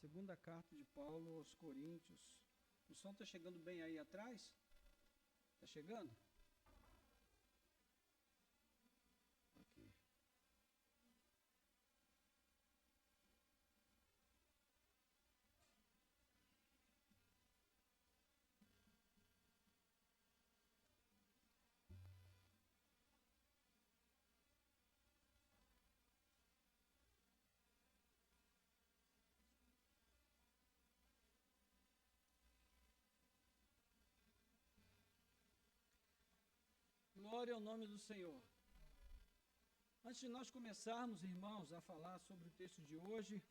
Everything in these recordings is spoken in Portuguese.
Segunda carta de Paulo aos Coríntios. O som está chegando bem aí atrás? Está chegando? Ok. Glória ao nome do Senhor. Antes de nós começarmos, irmãos, a falar sobre o texto de hoje,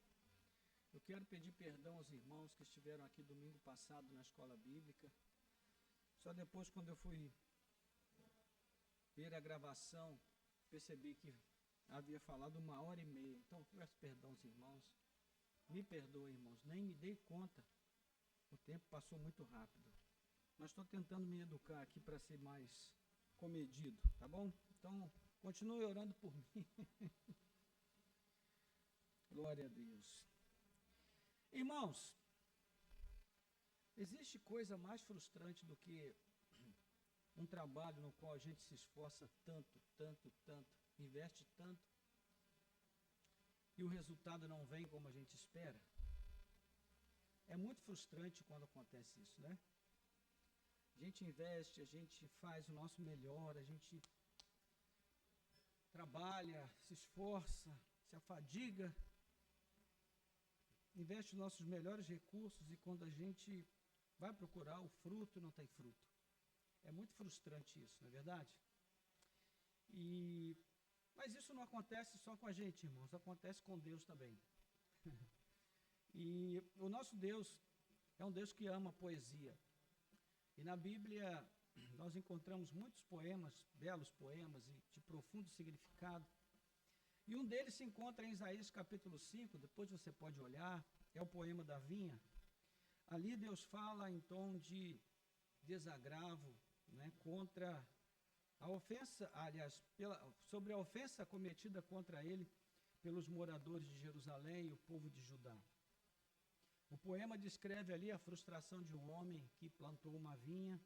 eu quero pedir perdão aos irmãos que estiveram aqui domingo passado na escola bíblica. Só depois, quando eu fui ver a gravação, percebi que havia falado 1h30. Então, eu peço perdão aos irmãos. Me perdoem, irmãos, nem me dei conta. O tempo passou muito rápido. Mas estou tentando me educar aqui para ser mais comedido, tá bom? Então, continue orando por mim. Glória a Deus. Irmãos, existe coisa mais frustrante do que um trabalho no qual a gente se esforça tanto, investe tanto, e o resultado não vem como a gente espera? É muito frustrante quando acontece isso, né? A gente investe, a gente faz o nosso melhor, a gente trabalha, se esforça, se afadiga, investe os nossos melhores recursos e quando a gente vai procurar o fruto, não tem fruto. É muito frustrante isso, não é verdade? Mas isso não acontece só com a gente, irmãos, acontece com Deus também. E o nosso Deus é um Deus que ama a poesia. E na Bíblia nós encontramos muitos poemas, belos poemas e de profundo significado. E um deles se encontra em Isaías capítulo 5, depois você pode olhar, é o poema da vinha. Ali Deus fala em tom de desagravo, né, contra a ofensa, aliás, sobre a ofensa cometida contra ele pelos moradores de Jerusalém e o povo de Judá. O poema descreve ali a frustração de um homem que plantou uma vinha,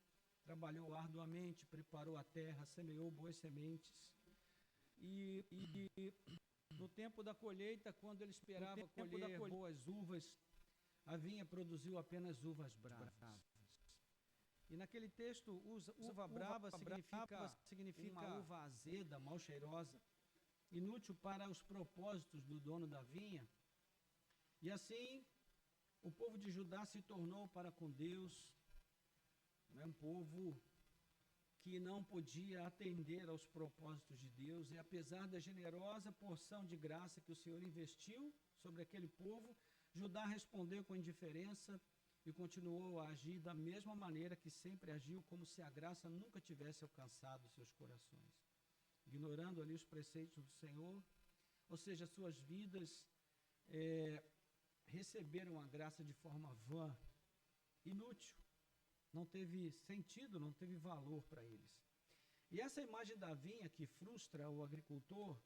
trabalhou arduamente, preparou a terra, semeou boas sementes. E no tempo da colheita, quando ele esperava colher boas uvas, a vinha produziu apenas uvas bravas. E naquele texto, uva brava significa uma uva azeda, mal cheirosa, inútil para os propósitos do dono da vinha. E assim, o povo de Judá se tornou para com Deus, né, um povo que não podia atender aos propósitos de Deus, e apesar da generosa porção de graça que o Senhor investiu sobre aquele povo, Judá respondeu com indiferença e continuou a agir da mesma maneira que sempre agiu, como se a graça nunca tivesse alcançado seus corações, ignorando ali os preceitos do Senhor, ou seja, suas vidas receberam a graça de forma vã, inútil, não teve sentido, não teve valor para eles. E essa imagem da vinha que frustra o agricultor,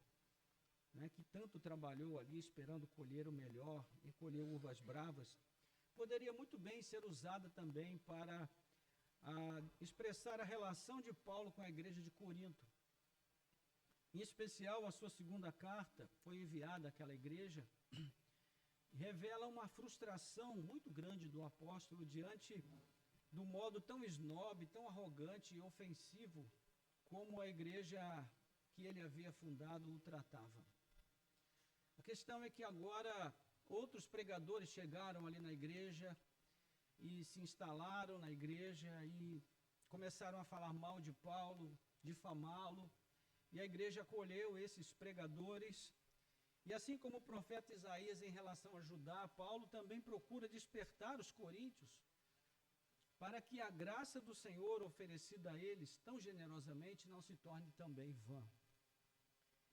né, que tanto trabalhou ali esperando colher o melhor e colher uvas bravas, poderia muito bem ser usada também para expressar a relação de Paulo com a igreja de Corinto. Em especial, a sua segunda carta foi enviada àquela igreja, revela uma frustração muito grande do apóstolo diante do modo tão snob, tão arrogante e ofensivo como a igreja que ele havia fundado o tratava. A questão é que agora outros pregadores chegaram ali na igreja e se instalaram na igreja e começaram a falar mal de Paulo, difamá-lo, e a igreja acolheu esses pregadores. E assim como o profeta Isaías em relação a Judá, Paulo também procura despertar os coríntios para que a graça do Senhor oferecida a eles tão generosamente não se torne também vã.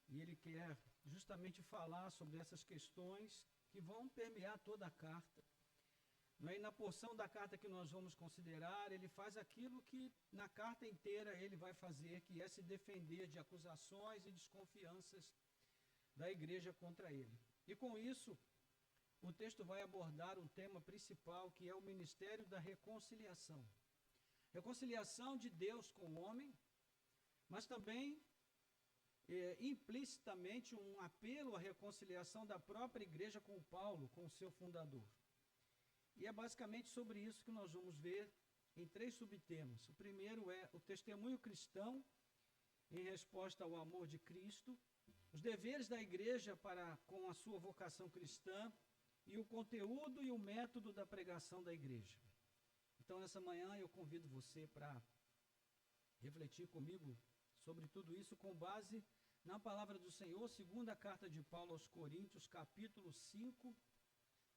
E ele quer justamente falar sobre essas questões que vão permear toda a carta. E na porção da carta que nós vamos considerar, ele faz aquilo que na carta inteira ele vai fazer, que é se defender de acusações e desconfianças da igreja contra ele. E com isso, o texto vai abordar um tema principal, que é o ministério da reconciliação. Reconciliação de Deus com o homem, mas também implicitamente um apelo à reconciliação da própria igreja com Paulo, com o seu fundador. E é basicamente sobre isso que nós vamos ver em 3 subtemas. O primeiro é o testemunho cristão em resposta ao amor de Cristo, os deveres da igreja para com a sua vocação cristã e o conteúdo e o método da pregação da igreja. Então, nessa manhã, eu convido você para refletir comigo sobre tudo isso com base na palavra do Senhor, segunda carta de Paulo aos Coríntios, capítulo 5,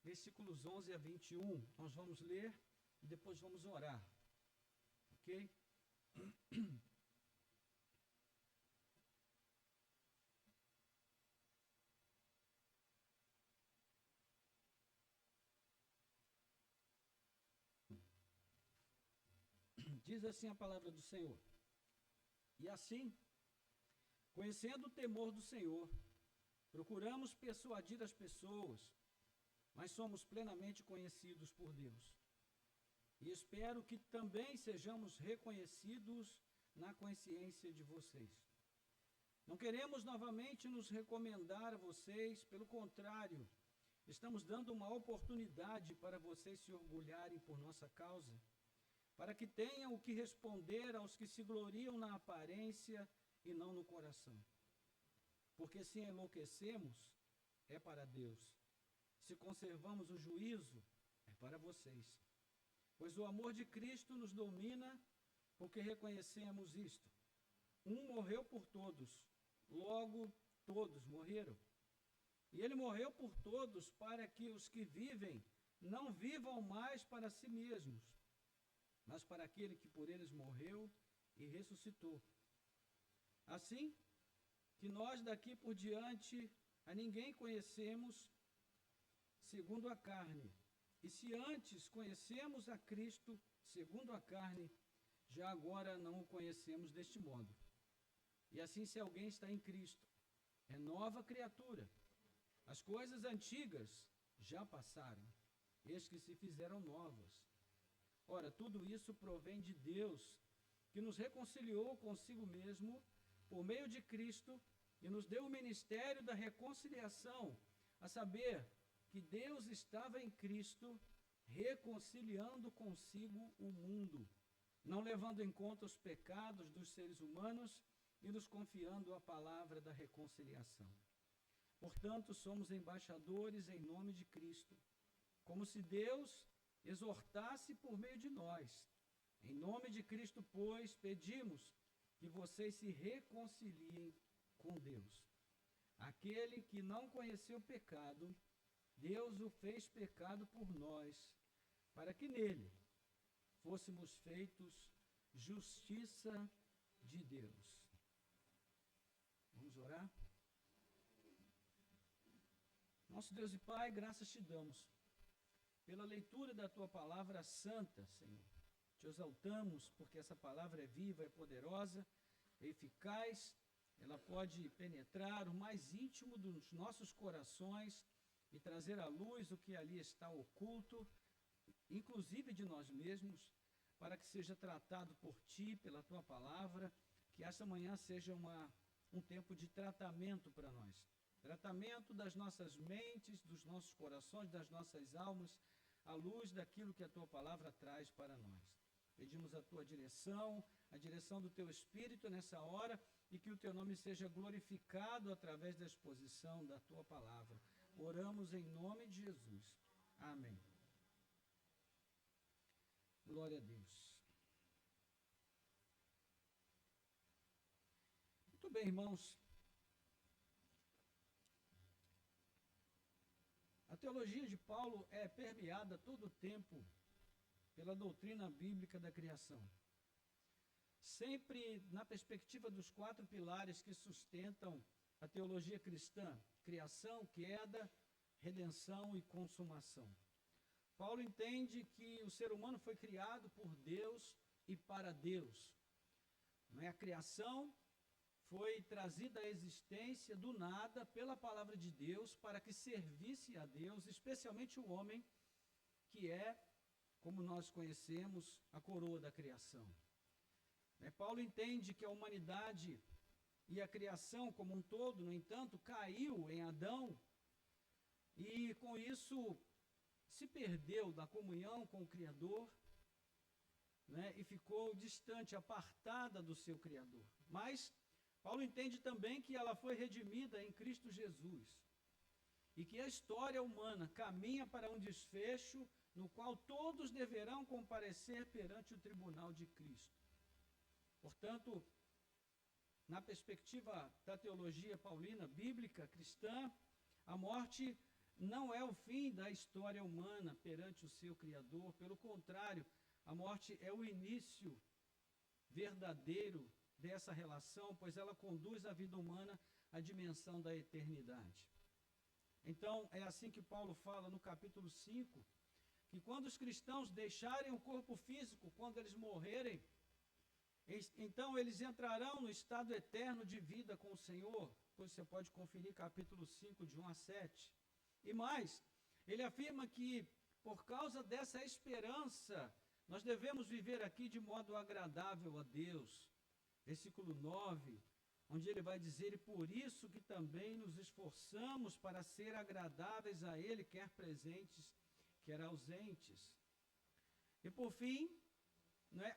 versículos 11 a 21. Nós vamos ler e depois vamos orar. Ok? Diz assim a palavra do Senhor. E assim, conhecendo o temor do Senhor, procuramos persuadir as pessoas, mas somos plenamente conhecidos por Deus. E espero que também sejamos reconhecidos na consciência de vocês. Não queremos novamente nos recomendar a vocês, pelo contrário, estamos dando uma oportunidade para vocês se orgulharem por nossa causa, para que tenham o que responder aos que se gloriam na aparência e não no coração. Porque se enlouquecemos, é para Deus. Se conservamos o juízo, é para vocês. Pois o amor de Cristo nos domina, porque reconhecemos isto. Um morreu por todos, logo todos morreram. E ele morreu por todos para que os que vivem não vivam mais para si mesmos, mas para aquele que por eles morreu e ressuscitou. Assim, que nós daqui por diante a ninguém conhecemos segundo a carne. E se antes conhecemos a Cristo segundo a carne, já agora não o conhecemos deste modo. E assim, se alguém está em Cristo, é nova criatura. As coisas antigas já passaram, eis que se fizeram novas. Ora, tudo isso provém de Deus, que nos reconciliou consigo mesmo por meio de Cristo e nos deu o ministério da reconciliação, a saber, que Deus estava em Cristo reconciliando consigo o mundo, não levando em conta os pecados dos seres humanos e nos confiando a palavra da reconciliação. Portanto, somos embaixadores em nome de Cristo, como se Deus exortasse por meio de nós. Em nome de Cristo, pois, pedimos que vocês se reconciliem com Deus. Aquele que não conheceu pecado, Deus o fez pecado por nós, para que nele fôssemos feitos justiça de Deus. Vamos orar? Nosso Deus e Pai, graças te damos pela leitura da tua palavra santa, Senhor. Te exaltamos porque essa palavra é viva, é poderosa, é eficaz, ela pode penetrar o mais íntimo dos nossos corações e trazer à luz o que ali está oculto, inclusive de nós mesmos, para que seja tratado por ti, pela tua palavra, que esta manhã seja um tempo de tratamento para nós. Tratamento das nossas mentes, dos nossos corações, das nossas almas, à luz daquilo que a tua palavra traz para nós. Pedimos a tua direção, a direção do teu Espírito nessa hora, e que o teu nome seja glorificado através da exposição da tua palavra. Oramos em nome de Jesus. Amém. Glória a Deus. Muito bem, irmãos. A teologia de Paulo é permeada todo o tempo pela doutrina bíblica da criação. Sempre na perspectiva dos 4 pilares que sustentam a teologia cristã: criação, queda, redenção e consumação. Paulo entende que o ser humano foi criado por Deus e para Deus. Não é? A criação foi trazida à existência do nada pela palavra de Deus para que servisse a Deus, especialmente o homem, que é, como nós conhecemos, a coroa da criação. Paulo entende que a humanidade e a criação como um todo, no entanto, caiu em Adão e com isso se perdeu da comunhão com o Criador, e ficou distante, apartada do seu Criador. Mas Paulo entende também que ela foi redimida em Cristo Jesus e que a história humana caminha para um desfecho no qual todos deverão comparecer perante o tribunal de Cristo. Portanto, na perspectiva da teologia paulina, bíblica, cristã, a morte não é o fim da história humana perante o seu Criador. Pelo contrário, a morte é o início verdadeiro dessa relação, pois ela conduz a vida humana à dimensão da eternidade. Então, é assim que Paulo fala no capítulo 5, que quando os cristãos deixarem o corpo físico, quando eles morrerem, então eles entrarão no estado eterno de vida com o Senhor. Pois você pode conferir capítulo 5, de 1 a 7. E mais, ele afirma que, por causa dessa esperança, nós devemos viver aqui de modo agradável a Deus. Versículo 9, onde ele vai dizer: e por isso que também nos esforçamos para ser agradáveis a Ele, quer presentes, quer ausentes. E por fim,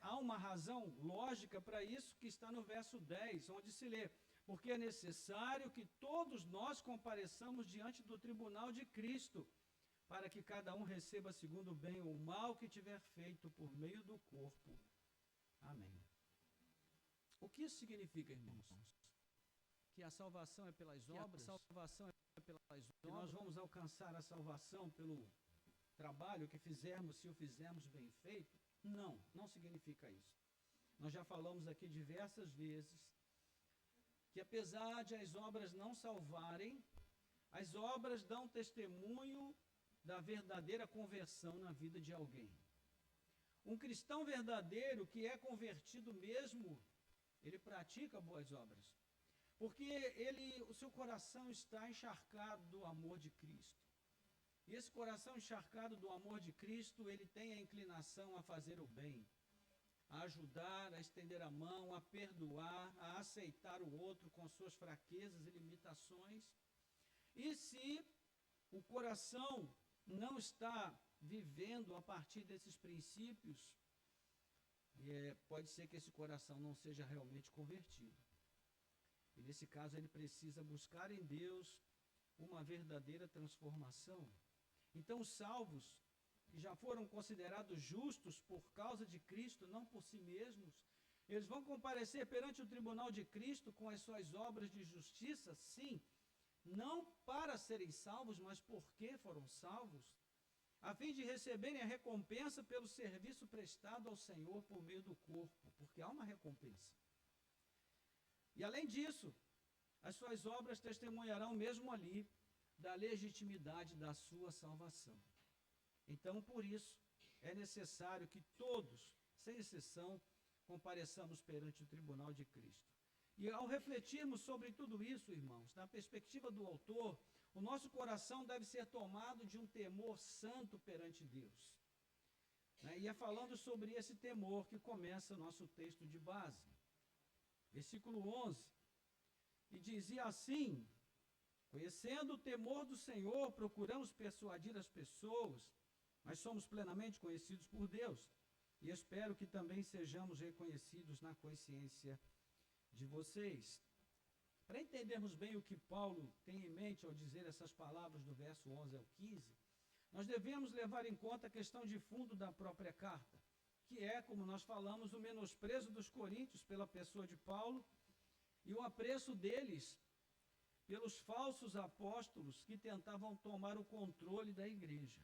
há uma razão lógica para isso que está no verso 10, onde se lê: porque é necessário que todos nós compareçamos diante do tribunal de Cristo, para que cada um receba segundo o bem ou o mal que tiver feito por meio do corpo. Amém. O que isso significa, irmãos? Que a salvação é pelas obras? Que nós vamos alcançar a salvação pelo trabalho que fizermos, se o fizermos bem feito? Não, não significa isso. Nós já falamos aqui diversas vezes que, apesar de as obras não salvarem, as obras dão testemunho da verdadeira conversão na vida de alguém. Um cristão verdadeiro que é convertido mesmo, ele pratica boas obras, porque o seu coração está encharcado do amor de Cristo. E esse coração encharcado do amor de Cristo, ele tem a inclinação a fazer o bem, a ajudar, a estender a mão, a perdoar, a aceitar o outro com suas fraquezas e limitações. E se o coração não está vivendo a partir desses princípios, pode ser que esse coração não seja realmente convertido. E nesse caso ele precisa buscar em Deus uma verdadeira transformação. Então os salvos, que já foram considerados justos por causa de Cristo, não por si mesmos, eles vão comparecer perante o tribunal de Cristo com as suas obras de justiça, sim, não para serem salvos, mas porque foram salvos, a fim de receberem a recompensa pelo serviço prestado ao Senhor por meio do corpo, porque há uma recompensa. E além disso, as suas obras testemunharão mesmo ali da legitimidade da sua salvação. Então, por isso, é necessário que todos, sem exceção, compareçamos perante o tribunal de Cristo. E ao refletirmos sobre tudo isso, irmãos, na perspectiva do autor, o nosso coração deve ser tomado de um temor santo perante Deus. E é falando sobre esse temor que começa nosso texto de base. Versículo 11, e dizia assim: conhecendo o temor do Senhor, procuramos persuadir as pessoas, mas somos plenamente conhecidos por Deus, e espero que também sejamos reconhecidos na consciência de vocês. Para entendermos bem o que Paulo tem em mente ao dizer essas palavras do verso 11 ao 15, nós devemos levar em conta a questão de fundo da própria carta, que é, como nós falamos, o menosprezo dos coríntios pela pessoa de Paulo e o apreço deles pelos falsos apóstolos que tentavam tomar o controle da igreja.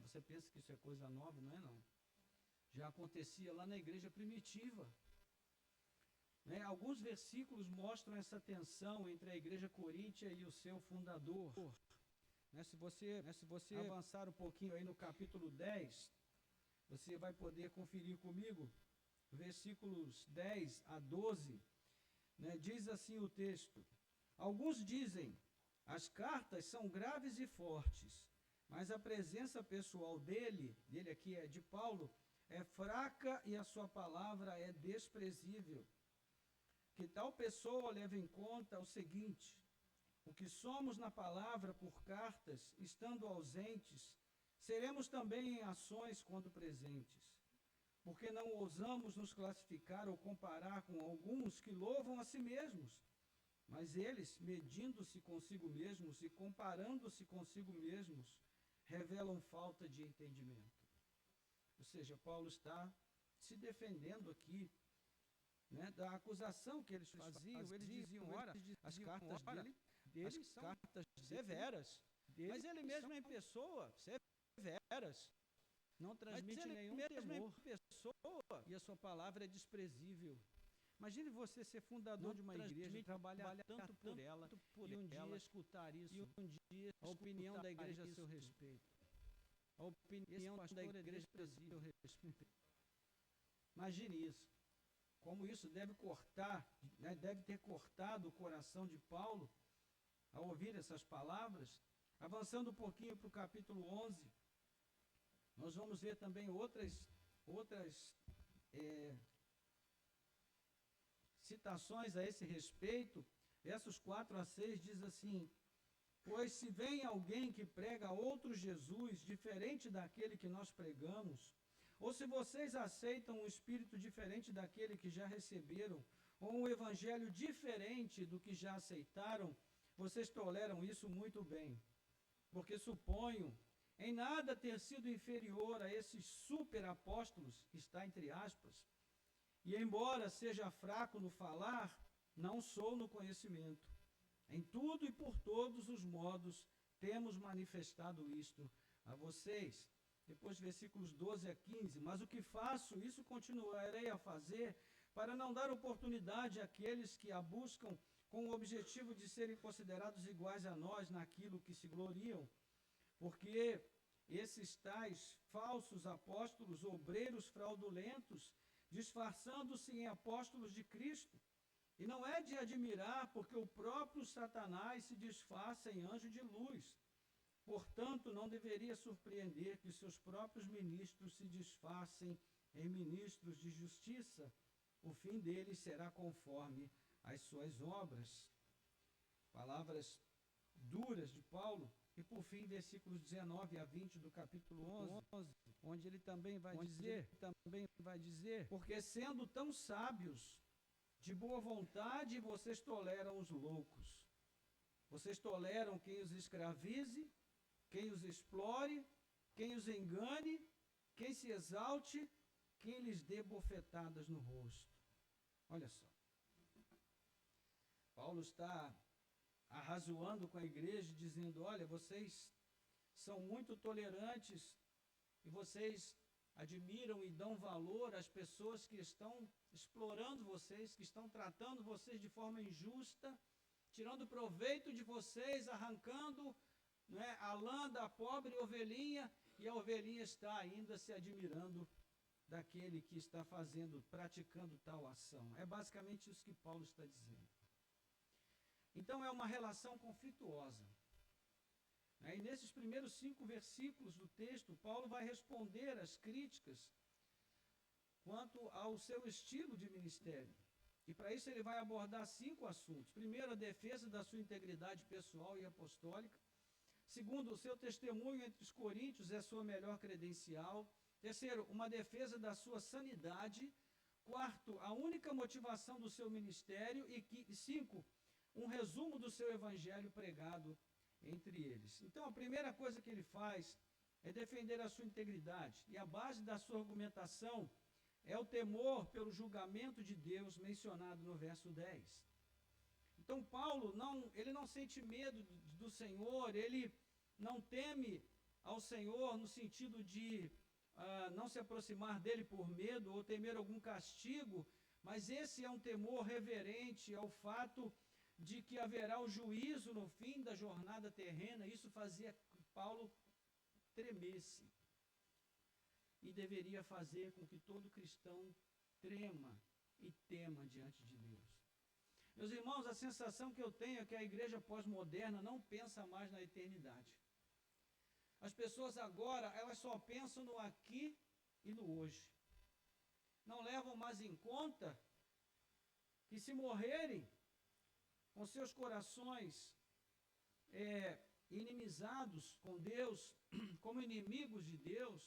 Você pensa que isso é coisa nova? Não é não. Já acontecia lá na igreja primitiva. Alguns versículos mostram essa tensão entre a igreja coríntia e o seu fundador. Se você avançar um pouquinho aí no capítulo 10, você vai poder conferir comigo, versículos 10 a 12, né? Diz assim o texto: alguns dizem, as cartas são graves e fortes, mas a presença pessoal dele aqui é de Paulo, é fraca e a sua palavra é desprezível. Que tal pessoa leve em conta o seguinte: o que somos na palavra por cartas, estando ausentes, seremos também em ações quando presentes. Porque não ousamos nos classificar ou comparar com alguns que louvam a si mesmos, mas eles, medindo-se consigo mesmos e comparando-se consigo mesmos, revelam falta de entendimento. Ou seja, Paulo está se defendendo aqui, né, da acusação que eles faziam. Eles diziam, ora, as cartas dele são cartas severas, mas ele mesmo em pessoa, severas, não transmite nenhum temor, e a sua palavra é desprezível. Imagine você ser fundador de uma igreja, trabalhar tanto por ela, e um dia escutar isso, a opinião da igreja a seu respeito. A opinião da igreja a seu respeito. Imagine isso. Como isso deve cortar, né, deve ter cortado o coração de Paulo ao ouvir essas palavras. Avançando um pouquinho para o capítulo 11, nós vamos ver também outras citações a esse respeito. Versos 4 a 6 diz assim: pois se vem alguém que prega outro Jesus, diferente daquele que nós pregamos, ou se vocês aceitam um espírito diferente daquele que já receberam, ou um evangelho diferente do que já aceitaram, vocês toleram isso muito bem. Porque suponho em nada ter sido inferior a esses super apóstolos, que está entre aspas, e embora seja fraco no falar, não sou no conhecimento. Em tudo e por todos os modos temos manifestado isto a vocês. Depois, versículos 12 a 15, mas o que faço, isso continuarei a fazer, para não dar oportunidade àqueles que a buscam com o objetivo de serem considerados iguais a nós naquilo que se gloriam, porque esses tais falsos apóstolos, obreiros fraudulentos, disfarçando-se em apóstolos de Cristo, e não é de admirar, porque o próprio Satanás se disfarça em anjo de luz. Portanto, não deveria surpreender que seus próprios ministros se disfarcem em ministros de justiça. O fim deles será conforme as suas obras. Palavras duras de Paulo. E por fim, versículos 19 a 20 do capítulo 11, onde ele também vai dizer, porque sendo tão sábios, de boa vontade, vocês toleram os loucos. Vocês toleram quem os escravize, quem os explore, quem os engane, quem se exalte, quem lhes dê bofetadas no rosto. Olha só. Paulo está arrazoando com a igreja, dizendo, olha, vocês são muito tolerantes e vocês admiram e dão valor às pessoas que estão explorando vocês, que estão tratando vocês de forma injusta, tirando proveito de vocês, arrancando, né, a lã da pobre ovelhinha, e a ovelhinha está ainda se admirando daquele que está praticando tal ação. É basicamente isso que Paulo está dizendo. Então é uma relação conflituosa. E nesses primeiros 5 versículos do texto, Paulo vai responder às críticas quanto ao seu estilo de ministério. E para isso ele vai abordar 5 assuntos. Primeiro, a defesa da sua integridade pessoal e apostólica. Segundo, o seu testemunho entre os coríntios é sua melhor credencial. Terceiro, uma defesa da sua sanidade. Quarto, a única motivação do seu ministério. E 5, um resumo do seu evangelho pregado entre eles. Então, a primeira coisa que ele faz é defender a sua integridade. E a base da sua argumentação é o temor pelo julgamento de Deus mencionado no verso 10. Então, Paulo, ele não sente medo do Senhor, ele não teme ao Senhor no sentido de não se aproximar dele por medo ou temer algum castigo, mas esse é um temor reverente ao fato de que haverá o juízo no fim da jornada terrena. Isso fazia que Paulo tremesse. E deveria fazer com que todo cristão trema e tema diante de Deus. Meus irmãos, a sensação que eu tenho é que a igreja pós-moderna não pensa mais na eternidade. As pessoas agora, elas só pensam no aqui e no hoje. Não levam mais em conta que se morrerem com seus corações inimizados com Deus, como inimigos de Deus,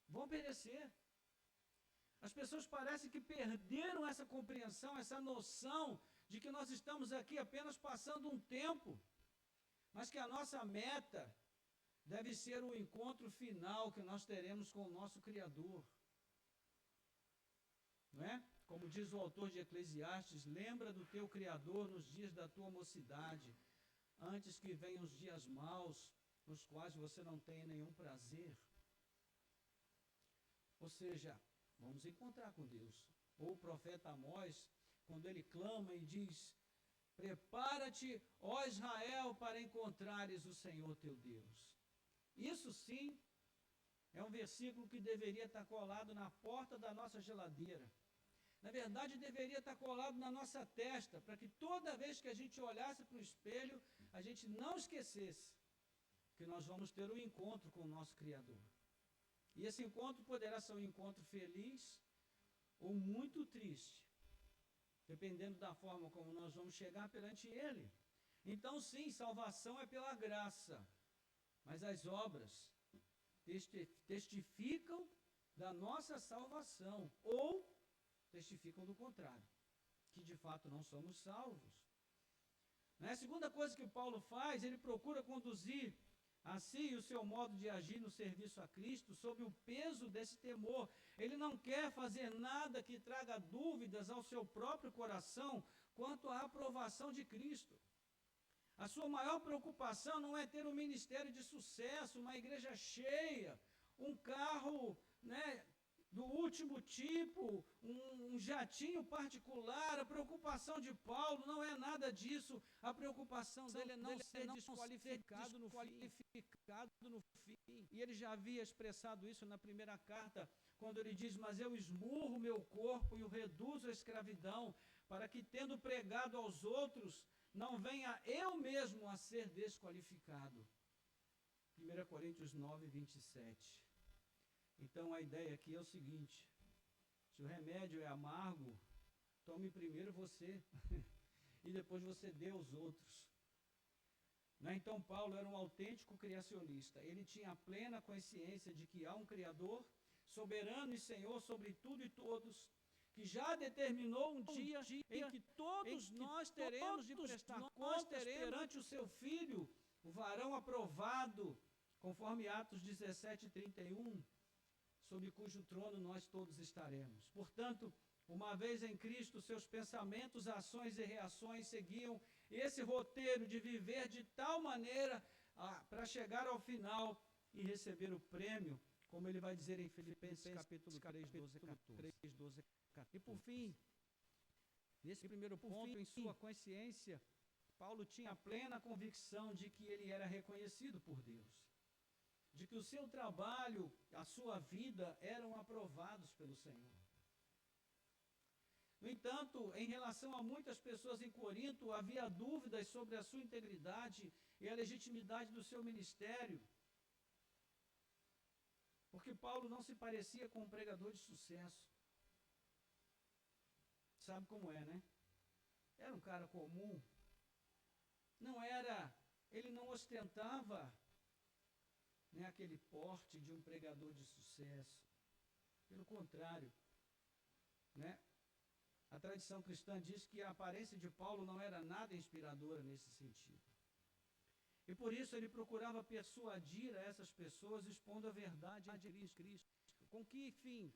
vão perecer. As pessoas parecem que perderam essa compreensão, essa noção de que nós estamos aqui apenas passando um tempo, mas que a nossa meta deve ser o encontro final que nós teremos com o nosso Criador. Não é? Como diz o autor de Eclesiastes, lembra do teu Criador nos dias da tua mocidade, antes que venham os dias maus, nos quais você não tenha nenhum prazer. Ou seja, vamos encontrar com Deus. Ou o profeta Amós, quando ele clama e diz: prepara-te, ó Israel, para encontrares o Senhor teu Deus. Isso sim é um versículo que deveria estar colado na porta da nossa geladeira. Na verdade, deveria estar colado na nossa testa, para que toda vez que a gente olhasse para o espelho, a gente não esquecesse que nós vamos ter um encontro com o nosso Criador. E esse encontro poderá ser um encontro feliz ou muito triste, dependendo da forma como nós vamos chegar perante Ele. Então, sim, salvação é pela graça, mas as obras testificam da nossa salvação, ou testificam do contrário, que de fato não somos salvos. A segunda coisa que Paulo faz, ele procura conduzir a si e o seu modo de agir no serviço a Cristo sob o peso desse temor. Ele não quer fazer nada que traga dúvidas ao seu próprio coração quanto à aprovação de Cristo. A sua maior preocupação não é ter um ministério de sucesso, uma igreja cheia, um carro, do último tipo, um jatinho particular. A preocupação de Paulo não é nada disso. A preocupação dele é não ser desqualificado no fim. E ele já havia expressado isso na primeira carta, quando ele diz: mas eu esmurro meu corpo e o reduzo à escravidão, para que, tendo pregado aos outros, não venha eu mesmo a ser desqualificado. 1 Coríntios 9, 27. Então a ideia aqui é o seguinte: se o remédio é amargo, tome primeiro você e depois você dê aos outros. Então Paulo era um autêntico criacionista. Ele tinha a plena consciência de que há um Criador, soberano e Senhor sobre tudo e todos, que já determinou um dia em que todos nós teremos de prestar contas perante o seu Filho, o varão aprovado, conforme Atos 17:31, sob cujo trono nós todos estaremos. Portanto, uma vez em Cristo, seus pensamentos, ações e reações seguiam esse roteiro de viver de tal maneira para chegar ao final e receber o prêmio, como ele vai dizer em Filipenses capítulo 3, 12 e 14. E por fim, nesse primeiro ponto, em sua consciência, Paulo tinha a plena convicção de que ele era reconhecido por Deus, de que o seu trabalho, a sua vida eram aprovados pelo Senhor. No entanto, em relação a muitas pessoas em Corinto, havia dúvidas sobre a sua integridade e a legitimidade do seu ministério, porque Paulo não se parecia com um pregador de sucesso. Sabe como é, né? Era um cara comum. Ele não ostentava aquele porte de um pregador de sucesso. Pelo contrário, a tradição cristã diz que a aparência de Paulo não era nada inspiradora nesse sentido. E por isso ele procurava persuadir a essas pessoas expondo a verdade em Cristo. Com que fim?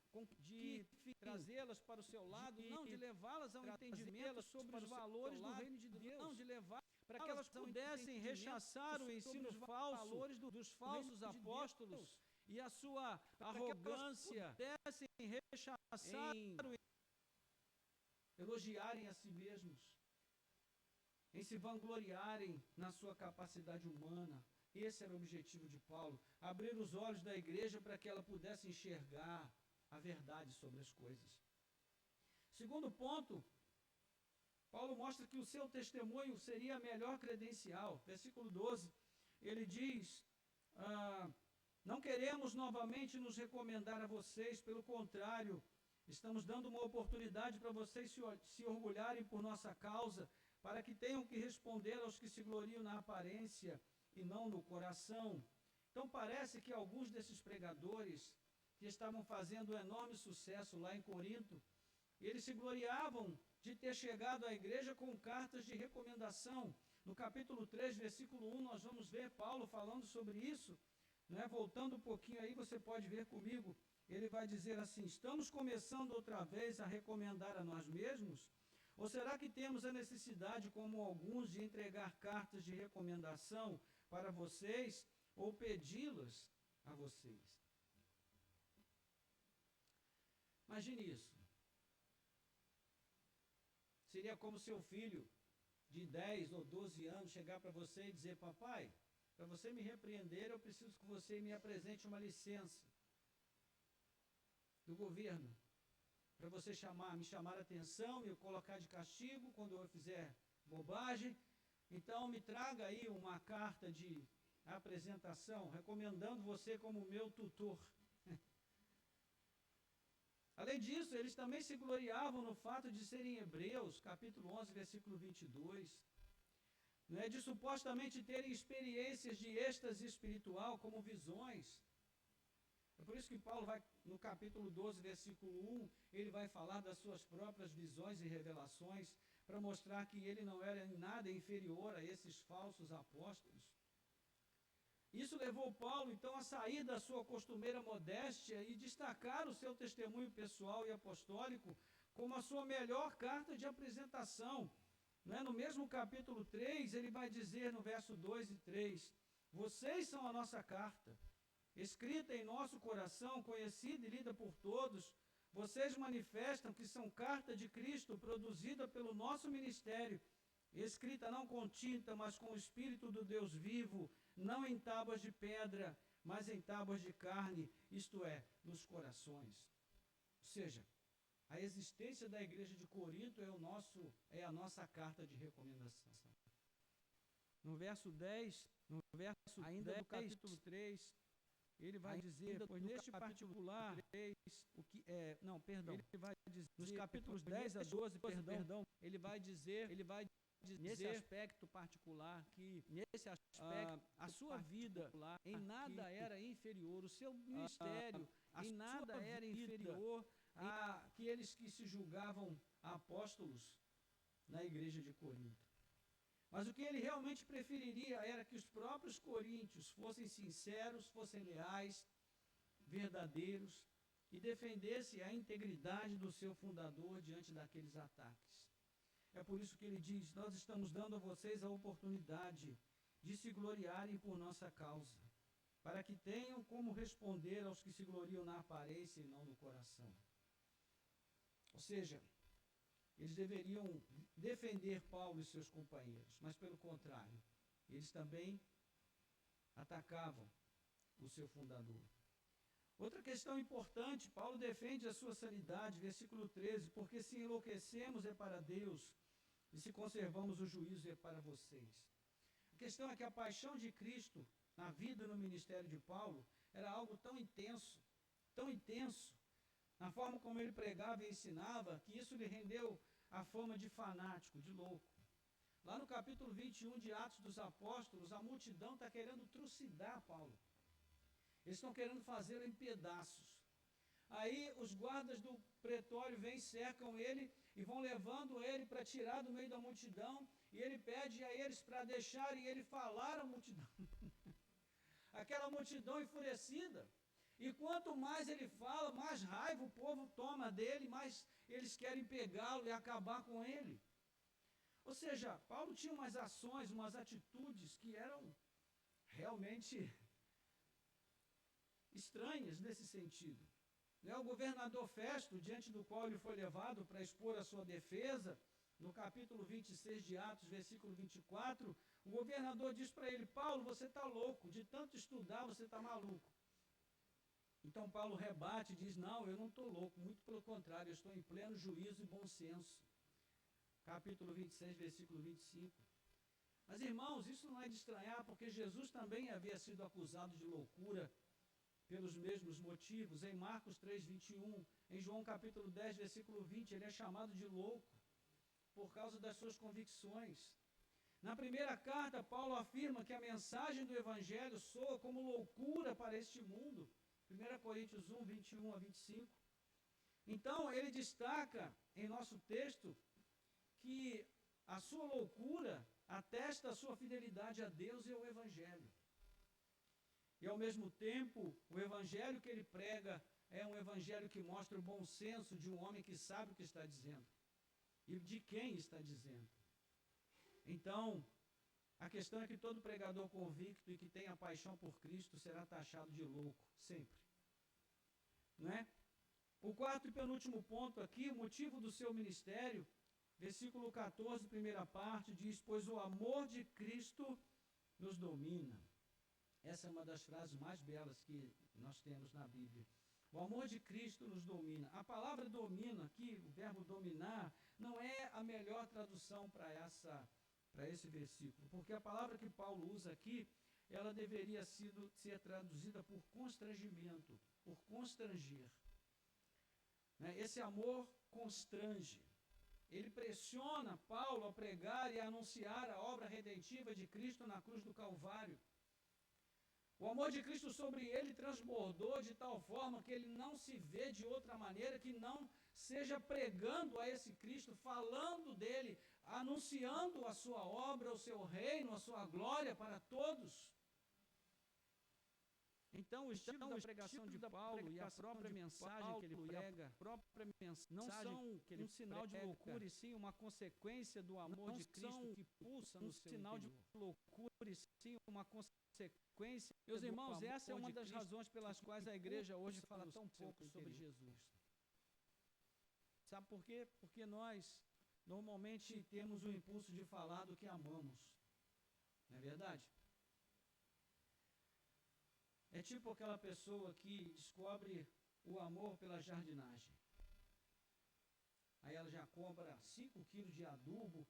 De trazê-las para o seu lado, não de levá-las ao entendimento sobre os valores do reino de Deus, não de levar para que elas pudessem rechaçar o ensino falso dos falsos apóstolos e a sua arrogância, pudessem rechaçar elogiarem a si mesmos, em se vangloriarem na sua capacidade humana. Esse era o objetivo de Paulo, abrir os olhos da igreja para que ela pudesse enxergar a verdade sobre as coisas. Segundo ponto, Paulo mostra que o seu testemunho seria a melhor credencial. Versículo 12, ele diz, não queremos novamente nos recomendar a vocês, pelo contrário, estamos dando uma oportunidade para vocês se orgulharem por nossa causa, para que tenham que responder aos que se gloriam na aparência e não no coração. Então parece que alguns desses pregadores que estavam fazendo um enorme sucesso lá em Corinto, eles se gloriavam de ter chegado à igreja com cartas de recomendação. No capítulo 3, versículo 1, nós vamos ver Paulo falando sobre isso, né? Voltando um pouquinho aí, você pode ver comigo, ele vai dizer assim: estamos começando outra vez a recomendar a nós mesmos? Ou será que temos a necessidade, como alguns, de entregar cartas de recomendação para vocês ou pedi-las a vocês? Imagine isso. Seria como seu filho de 10 ou 12 anos chegar para você e dizer: papai, para você me repreender, eu preciso que você me apresente uma licença do governo, para você me chamar a atenção, me colocar de castigo quando eu fizer bobagem. Então me traga aí uma carta de apresentação, recomendando você como meu tutor. Além disso, eles também se gloriavam no fato de serem hebreus, capítulo 11, versículo 22, né, de supostamente terem experiências de êxtase espiritual, como visões. É por isso que Paulo vai, no capítulo 12, versículo 1, ele vai falar das suas próprias visões e revelações, para mostrar que ele não era em nada inferior a esses falsos apóstolos. Isso levou Paulo, então, a sair da sua costumeira modéstia e destacar o seu testemunho pessoal e apostólico como a sua melhor carta de apresentação. Não é? No mesmo capítulo 3, ele vai dizer no verso 2 e 3, vocês são a nossa carta, escrita em nosso coração, conhecida e lida por todos. Vocês manifestam que são carta de Cristo, produzida pelo nosso ministério, escrita não com tinta, mas com o Espírito do Deus vivo, não em tábuas de pedra, mas em tábuas de carne, isto é, nos corações. Ou seja, a existência da igreja de Corinto é a nossa carta de recomendação. No verso 10, ainda do capítulo 3, ele vai dizer, pois neste particular, ele vai dizer, nos capítulos 10 a 12, ele vai dizer, nesse aspecto particular, que nesse aspecto a sua vida em nada era inferior, o seu ministério em nada era inferior àqueles que se julgavam apóstolos na igreja de Corinto. Mas o que ele realmente preferiria era que os próprios coríntios fossem sinceros, fossem leais, verdadeiros e defendessem a integridade do seu fundador diante daqueles ataques. É por isso que ele diz, nós estamos dando a vocês a oportunidade de se gloriarem por nossa causa, para que tenham como responder aos que se gloriam na aparência e não no coração. Ou seja, eles deveriam defender Paulo e seus companheiros, mas pelo contrário, eles também atacavam o seu fundador. Outra questão importante, Paulo defende a sua sanidade, versículo 13, porque se enlouquecemos é para Deus, e se conservamos o juízo é para vocês. A questão é que a paixão de Cristo na vida e no ministério de Paulo era algo tão intenso, na forma como ele pregava e ensinava, que isso lhe rendeu a fama de fanático, de louco. Lá no capítulo 21 de Atos dos Apóstolos, a multidão está querendo trucidar Paulo. Eles estão querendo fazê-lo em pedaços. Aí os guardas do pretório vêm, cercam ele e vão levando ele para tirar do meio da multidão, e ele pede a eles para deixarem ele falar à multidão. Aquela multidão enfurecida. E quanto mais ele fala, mais raiva o povo toma dele, mais eles querem pegá-lo e acabar com ele. Ou seja, Paulo tinha umas ações, umas atitudes que eram realmente estranhas nesse sentido. O governador Festo, diante do qual ele foi levado para expor a sua defesa, no capítulo 26 de Atos, versículo 24, o governador diz para ele, Paulo, você está louco, de tanto estudar você está maluco. Então Paulo rebate e diz, não, eu não estou louco, muito pelo contrário, eu estou em pleno juízo e bom senso. capítulo 26, versículo 25. Mas, irmãos, isso não é de estranhar, porque Jesus também havia sido acusado de loucura pelos mesmos motivos. Em Marcos 3, 21, em João capítulo 10, versículo 20, ele é chamado de louco por causa das suas convicções. Na primeira carta, Paulo afirma que a mensagem do Evangelho soa como loucura para este mundo. 1 Coríntios 1, 21 a 25. Então, ele destaca em nosso texto que a sua loucura atesta a sua fidelidade a Deus e ao Evangelho. E, ao mesmo tempo, o Evangelho que ele prega é um Evangelho que mostra o bom senso de um homem que sabe o que está dizendo e de quem está dizendo. Então, a questão é que todo pregador convicto e que tenha paixão por Cristo será taxado de louco, sempre. Não é? O quarto e penúltimo ponto aqui, o motivo do seu ministério, versículo 14, primeira parte, diz: pois o amor de Cristo nos domina. Essa é uma das frases mais belas que nós temos na Bíblia. O amor de Cristo nos domina. A palavra domina aqui, o verbo dominar, não é a melhor tradução para esse versículo, porque a palavra que Paulo usa aqui, ela deveria ser traduzida por constrangimento, por constranger. Né? Esse amor constrange. Ele pressiona Paulo a pregar e a anunciar a obra redentiva de Cristo na cruz do Calvário. O amor de Cristo sobre ele transbordou de tal forma que ele não se vê de outra maneira que não seja pregando a esse Cristo, falando dele, anunciando a sua obra, o seu reino, a sua glória para todos. Então, o estilo da pregação de Paulo e a própria mensagem que ele prega não são um sinal de loucura, e sim uma consequência do amor de Cristo que pulsa no seu interior. Um sinal de loucura, e sim uma consequência. Meus irmãos, essa é uma das razões pelas quais a igreja hoje fala tão pouco sobre Jesus. Sabe por quê? Porque nós normalmente temos o impulso de falar do que amamos. Não é verdade? É tipo aquela pessoa que descobre o amor pela jardinagem. Aí ela já compra 5 quilos de adubo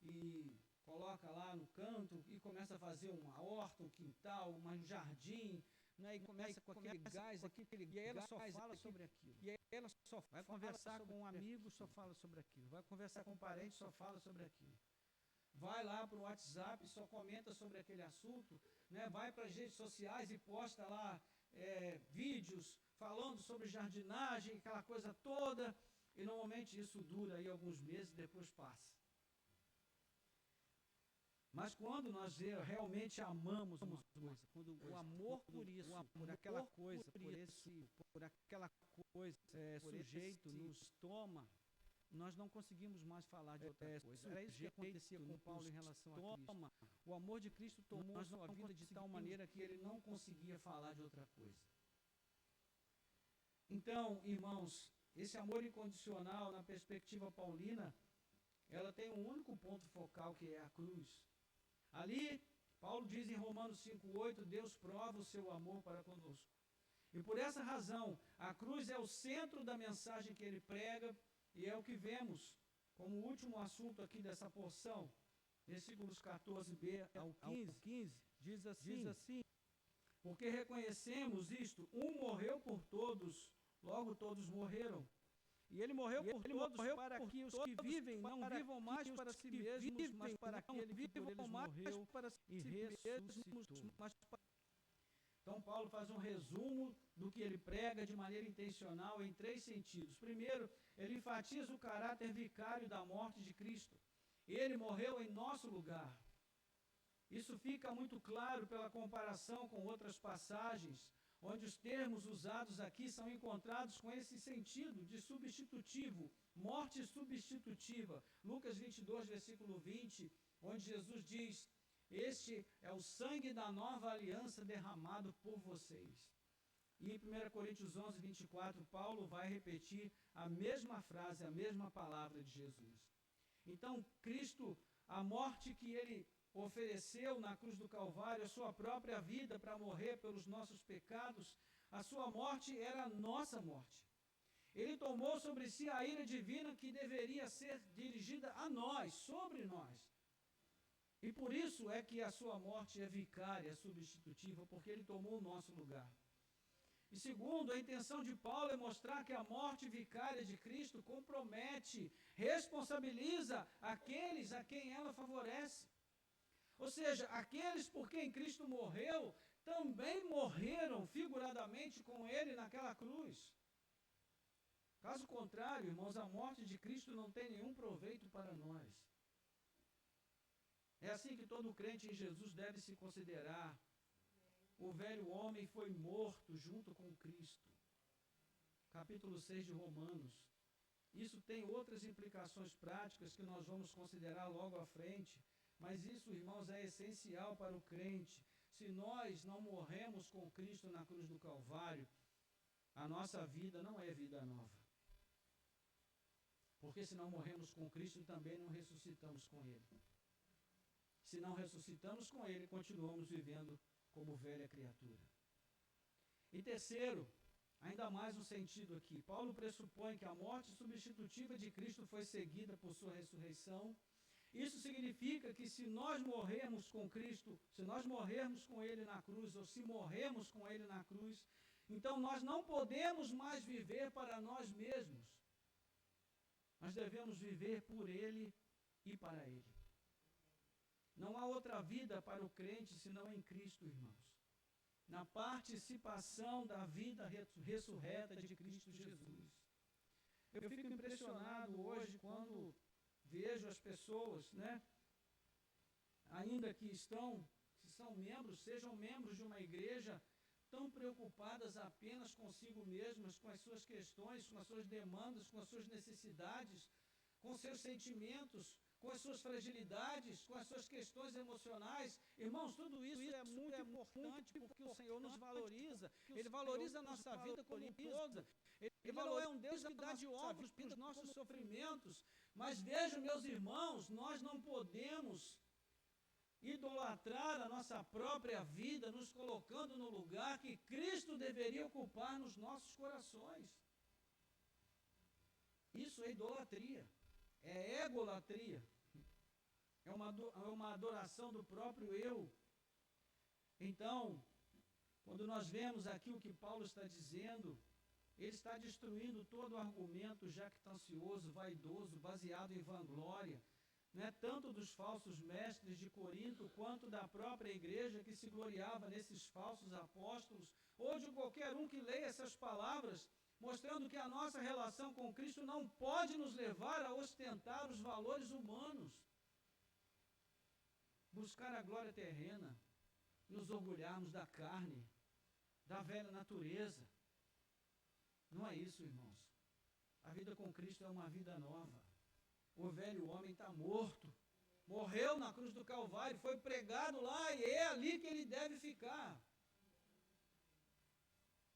e coloca lá no canto e começa a fazer uma horta, um quintal, um jardim, né? E começa com aquele gás, e aí ela só fala sobre aquilo. E aí ela só vai conversar com um amigo, só fala sobre aquilo. Vai conversar com um parente, só fala sobre aquilo. Vai lá para o WhatsApp, só comenta sobre aquele assunto, né? Vai para as redes sociais e posta lá vídeos falando sobre jardinagem, aquela coisa toda, e normalmente isso dura aí alguns meses e depois passa. Mas quando nós realmente amamos uma coisa, quando o amor por isso, por aquela coisa, por aquela coisa, sujeito nos toma, nós não conseguimos mais falar de outra coisa. Era isso que acontecia com Paulo em relação a Cristo. O amor de Cristo tomou a sua vida de tal maneira que ele não conseguia falar de outra coisa. Então, irmãos, esse amor incondicional, na perspectiva paulina, ela tem um único ponto focal, que é a cruz. Ali, Paulo diz em Romanos 5,8, Deus prova o seu amor para conosco. E por essa razão, a cruz é o centro da mensagem que ele prega, e é o que vemos como último assunto aqui dessa porção, versículos 14b ao 15, diz assim, porque reconhecemos isto, um morreu por todos, logo todos morreram. E ele morreu por todos para que os que vivem não vivam mais para si mesmos, mas para aquele que por eles morreu e ressuscitou. Então, Paulo faz um resumo do que ele prega de maneira intencional em 3 sentidos. Primeiro, ele enfatiza o caráter vicário da morte de Cristo. Ele morreu em nosso lugar. Isso fica muito claro pela comparação com outras passagens, onde os termos usados aqui são encontrados com esse sentido de substitutivo, morte substitutiva. Lucas 22, versículo 20, onde Jesus diz: este é o sangue da nova aliança derramado por vocês. E em 1 Coríntios 11, 24, Paulo vai repetir a mesma frase, a mesma palavra de Jesus. Então, Cristo, a morte que ele ofereceu na cruz do Calvário, a sua própria vida para morrer pelos nossos pecados, a sua morte era a nossa morte. Ele tomou sobre si a ira divina que deveria ser dirigida a nós, sobre nós. E por isso é que a sua morte é vicária, substitutiva, porque ele tomou o nosso lugar. E segundo, a intenção de Paulo é mostrar que a morte vicária de Cristo compromete, responsabiliza aqueles a quem ela favorece. Ou seja, aqueles por quem Cristo morreu, também morreram figuradamente com ele naquela cruz. Caso contrário, irmãos, a morte de Cristo não tem nenhum proveito para nós. É assim que todo crente em Jesus deve se considerar. O velho homem foi morto junto com Cristo. Capítulo 6 de Romanos. Isso tem outras implicações práticas que nós vamos considerar logo à frente. Mas isso, irmãos, é essencial para o crente. Se nós não morremos com Cristo na cruz do Calvário, a nossa vida não é vida nova. Porque se não morremos com Cristo, também não ressuscitamos com Ele. Se não ressuscitamos com Ele, continuamos vivendo como velha criatura. E terceiro, ainda mais um sentido aqui. Paulo pressupõe que a morte substitutiva de Cristo foi seguida por sua ressurreição. Isso significa que se nós morrermos com Cristo, se nós morrermos com Ele na cruz, ou se morrermos com Ele na cruz, então nós não podemos mais viver para nós mesmos. Nós devemos viver por Ele e para Ele. Não há outra vida para o crente senão em Cristo, irmãos. Na participação da vida ressurreta de Cristo Jesus. Eu fico impressionado hoje quando vejo as pessoas, ainda que se são membros, sejam membros de uma igreja, tão preocupadas apenas consigo mesmas, com as suas questões, com as suas demandas, com as suas necessidades, com seus sentimentos, com as suas fragilidades, com as suas questões emocionais. Irmãos, tudo isso é muito importante porque o Senhor nos valoriza. Ele valoriza a nossa vida como um todo. Ele não é um Deus que dá de ombros para os nossos sofrimentos. Mas vejam, meus irmãos, nós não podemos idolatrar a nossa própria vida, nos colocando no lugar que Cristo deveria ocupar nos nossos corações. Isso é idolatria. É egolatria, é uma adoração do próprio eu. Então, quando nós vemos aqui o que Paulo está dizendo, ele está destruindo todo o argumento jactancioso, vaidoso, baseado em vanglória, tanto dos falsos mestres de Corinto, quanto da própria igreja que se gloriava nesses falsos apóstolos, ou de qualquer um que leia essas palavras, mostrando que a nossa relação com Cristo não pode nos levar a ostentar os valores humanos, buscar a glória terrena, nos orgulharmos da carne, da velha natureza. Não é isso, irmãos. A vida com Cristo é uma vida nova. O velho homem está morto, morreu na cruz do Calvário, foi pregado lá e é ali que ele deve ficar.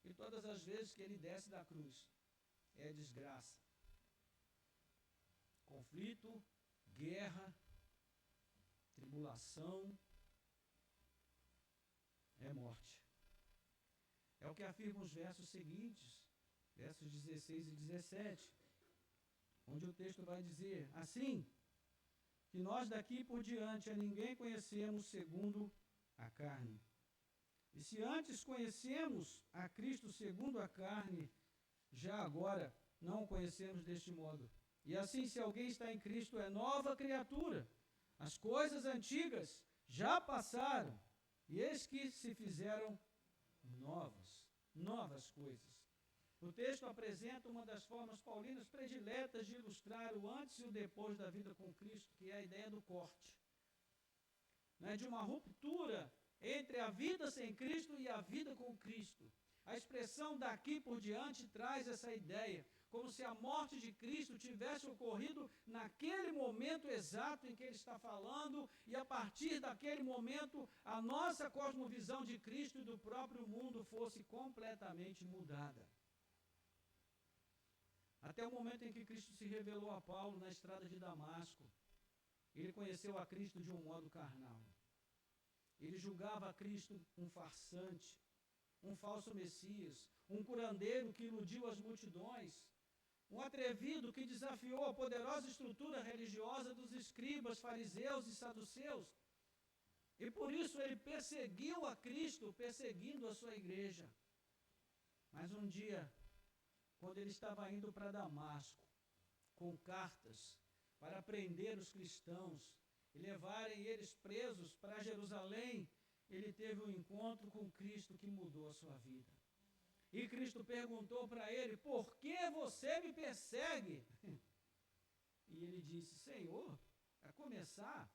E todas as vezes que ele desce da cruz, é desgraça. Conflito, guerra, tribulação, é morte. É o que afirma os versos seguintes, versos 16 e 17, onde o texto vai dizer, assim, que nós daqui por diante a ninguém conhecemos segundo a carne. E se antes conhecemos a Cristo segundo a carne, já agora não o conhecemos deste modo. E assim, se alguém está em Cristo, é nova criatura. As coisas antigas já passaram, e eis que se fizeram novas coisas. O texto apresenta uma das formas paulinas prediletas de ilustrar o antes e o depois da vida com Cristo, que é a ideia do corte. De uma ruptura entre a vida sem Cristo e a vida com Cristo. A expressão daqui por diante traz essa ideia, como se a morte de Cristo tivesse ocorrido naquele momento exato em que ele está falando, e a partir daquele momento a nossa cosmovisão de Cristo e do próprio mundo fosse completamente mudada. Até o momento em que Cristo se revelou a Paulo na estrada de Damasco, ele conheceu a Cristo de um modo carnal. Ele julgava a Cristo um farsante, um falso Messias, um curandeiro que iludiu as multidões, um atrevido que desafiou a poderosa estrutura religiosa dos escribas, fariseus e saduceus. E por isso ele perseguiu a Cristo, perseguindo a sua igreja. Mas um dia, quando ele estava indo para Damasco, com cartas para prender os cristãos e levarem eles presos para Jerusalém, ele teve um encontro com Cristo que mudou a sua vida. E Cristo perguntou para ele: por que você me persegue? E ele disse: Senhor, a começar,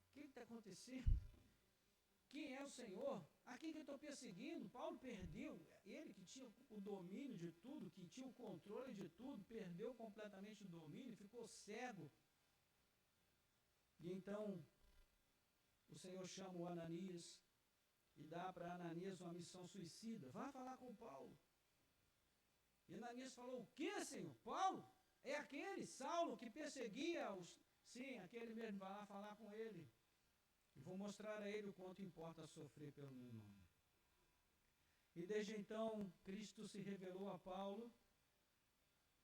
o que está acontecendo? Quem é o Senhor? A quem que eu estou perseguindo? Paulo perdeu, ele que tinha o domínio de tudo, que tinha o controle de tudo, perdeu completamente o domínio, ficou cego. E então, o Senhor chama o Ananias e dá para Ananias uma missão suicida. Vá falar com Paulo. E Ananias falou: o que, Senhor? Paulo? É aquele Saulo que perseguia os... Sim, aquele mesmo, vai lá falar com ele. E vou mostrar a ele o quanto importa sofrer pelo meu nome. E desde então, Cristo se revelou a Paulo,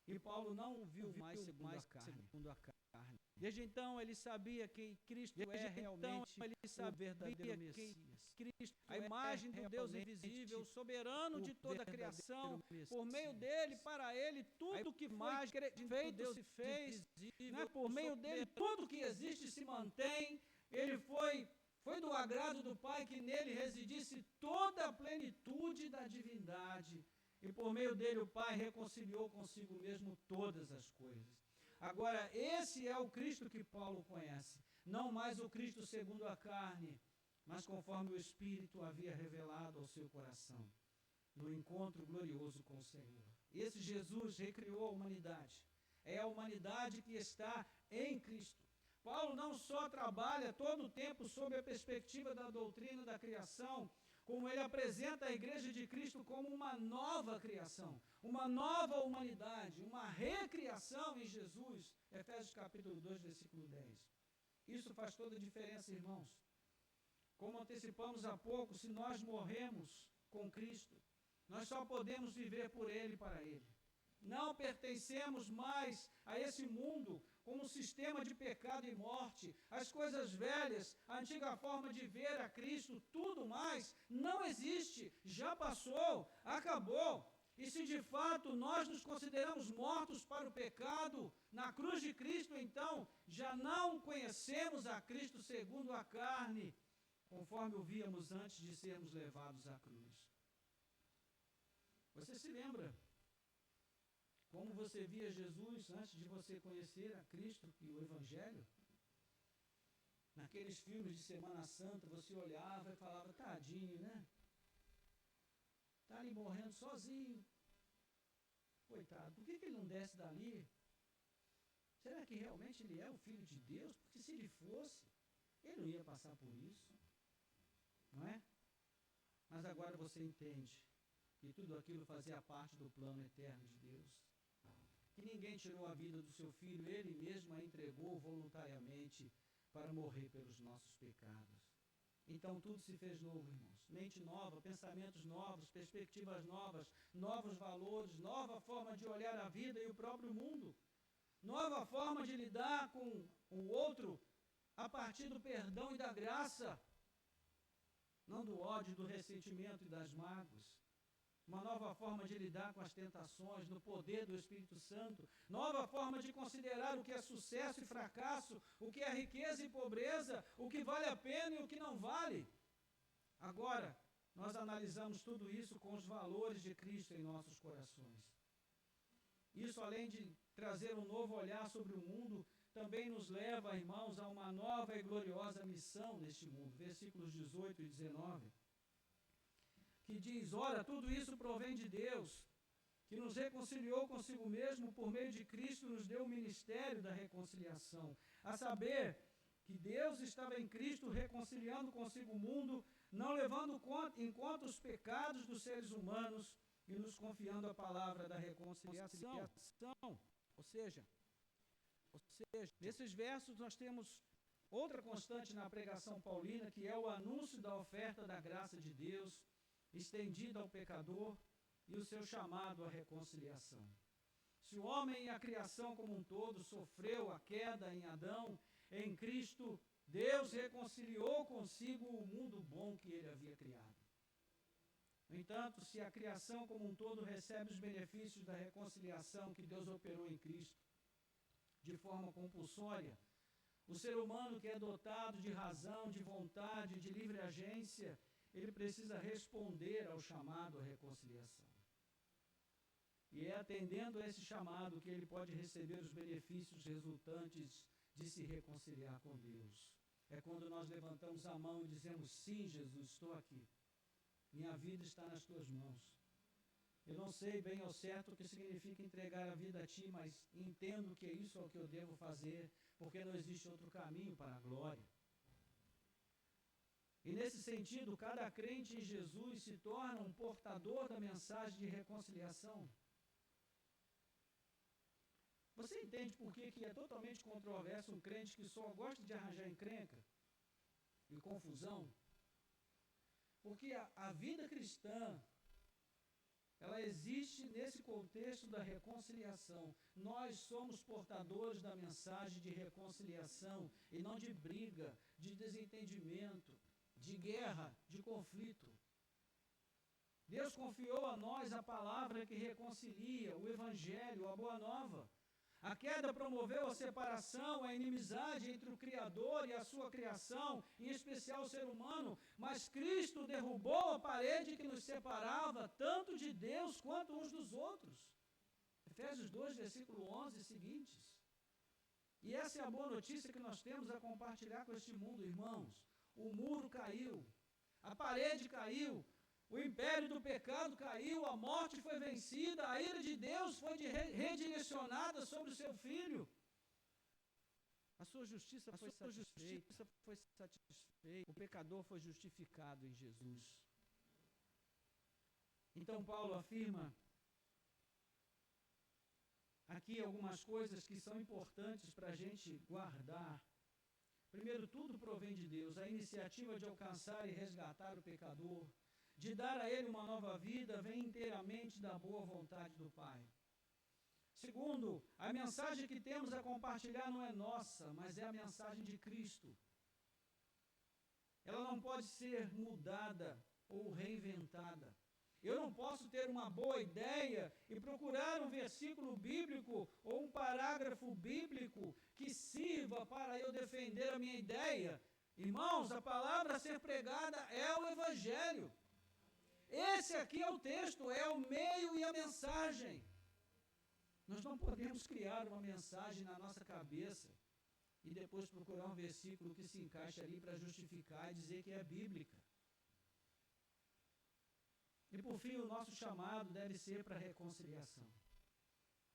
e Paulo não o viu mais segundo a carne. Desde então, ele sabia que Cristo é realmente o verdadeiro Messias. A imagem do Deus invisível, soberano de toda a criação, por meio dele, para ele, tudo que foi feito se fez, né? Por meio dele, tudo que existe se mantém. Ele foi do agrado do Pai que nele residisse toda a plenitude da divindade. E por meio dele o Pai reconciliou consigo mesmo todas as coisas. Agora, esse é o Cristo que Paulo conhece. Não mais o Cristo segundo a carne, mas conforme o Espírito havia revelado ao seu coração, no encontro glorioso com o Senhor. Esse Jesus recriou a humanidade. É a humanidade que está em Cristo. Paulo não só trabalha todo o tempo sob a perspectiva da doutrina da criação, como ele apresenta a Igreja de Cristo como uma nova criação, uma nova humanidade, uma recriação em Jesus. Efésios capítulo 2, versículo 10. Isso faz toda a diferença, irmãos. Como antecipamos há pouco, se nós morremos com Cristo, nós só podemos viver por Ele e para Ele. Não pertencemos mais a esse mundo como um sistema de pecado e morte. As coisas velhas, a antiga forma de ver a Cristo, tudo mais, não existe, já passou, acabou. E se de fato nós nos consideramos mortos para o pecado, na cruz de Cristo, então, já não conhecemos a Cristo segundo a carne, conforme o víamos antes de sermos levados à cruz. Você se lembra como você via Jesus antes de você conhecer a Cristo e o Evangelho? Naqueles filmes de Semana Santa, você olhava e falava: tadinho, né? Está ali morrendo sozinho. Coitado, por que ele não desce dali? Será que realmente ele é o Filho de Deus? Porque se ele fosse, ele não ia passar por isso. Não é? Mas agora você entende que tudo aquilo fazia parte do plano eterno de Deus. Que ninguém tirou a vida do seu filho, ele mesmo a entregou voluntariamente para morrer pelos nossos pecados. Então tudo se fez novo, irmãos. Mente nova, pensamentos novos, perspectivas novas, novos valores, nova forma de olhar a vida e o próprio mundo. Nova forma de lidar com o outro a partir do perdão e da graça. Não do ódio, do ressentimento e das mágoas. Uma nova forma de lidar com as tentações, no poder do Espírito Santo. Nova forma de considerar o que é sucesso e fracasso, o que é riqueza e pobreza, o que vale a pena e o que não vale. Agora, nós analisamos tudo isso com os valores de Cristo em nossos corações. Isso, além de trazer um novo olhar sobre o mundo, também nos leva, irmãos, a uma nova e gloriosa missão neste mundo. Versículos 18 e 19. Que diz: ora, tudo isso provém de Deus, que nos reconciliou consigo mesmo por meio de Cristo, nos deu o ministério da reconciliação, a saber, que Deus estava em Cristo reconciliando consigo o mundo, não levando em conta os pecados dos seres humanos e nos confiando a palavra da reconciliação. Ou seja, nesses versos nós temos outra constante na pregação paulina, que é o anúncio da oferta da graça de Deus, estendida ao pecador, e o seu chamado à reconciliação. Se o homem e a criação como um todo sofreu a queda em Adão, em Cristo, Deus reconciliou consigo o mundo bom que ele havia criado. No entanto, se a criação como um todo recebe os benefícios da reconciliação que Deus operou em Cristo de forma compulsória, o ser humano que é dotado de razão, de vontade, de livre agência, ele precisa responder ao chamado à reconciliação. E é atendendo a esse chamado que ele pode receber os benefícios resultantes de se reconciliar com Deus. É quando nós levantamos a mão e dizemos: sim, Jesus, estou aqui. Minha vida está nas tuas mãos. Eu não sei bem ao certo o que significa entregar a vida a ti, mas entendo que isso é o que eu devo fazer, porque não existe outro caminho para a glória. E nesse sentido, cada crente em Jesus se torna um portador da mensagem de reconciliação. Você entende por que é totalmente controverso um crente que só gosta de arranjar encrenca e confusão? Porque a vida cristã, ela existe nesse contexto da reconciliação. Nós somos portadores da mensagem de reconciliação e não de briga, de desentendimento, de guerra, de conflito. Deus confiou a nós a palavra que reconcilia, o Evangelho, a Boa Nova. A queda promoveu a separação, a inimizade entre o Criador e a sua criação, em especial o ser humano, mas Cristo derrubou a parede que nos separava, tanto de Deus quanto uns dos outros. Efésios 2, versículo 11 e seguintes. E essa é a boa notícia que nós temos a compartilhar com este mundo, irmãos. O muro caiu, a parede caiu, o império do pecado caiu, a morte foi vencida, a ira de Deus foi redirecionada sobre o seu Filho. A sua justiça foi satisfeita, o pecador foi justificado em Jesus. Então Paulo afirma aqui algumas coisas que são importantes para a gente guardar. Primeiro, tudo provém de Deus, a iniciativa de alcançar e resgatar o pecador, de dar a ele uma nova vida, vem inteiramente da boa vontade do Pai. Segundo, a mensagem que temos a compartilhar não é nossa, mas é a mensagem de Cristo. Ela não pode ser mudada ou reinventada. Eu não posso ter uma boa ideia e procurar um versículo bíblico ou um parágrafo bíblico que sirva para eu defender a minha ideia. Irmãos, a palavra a ser pregada é o Evangelho. Esse aqui é o texto, é o meio e a mensagem. Nós não podemos criar uma mensagem na nossa cabeça e depois procurar um versículo que se encaixe ali para justificar e dizer que é bíblica. E por fim, o nosso chamado deve ser para a reconciliação.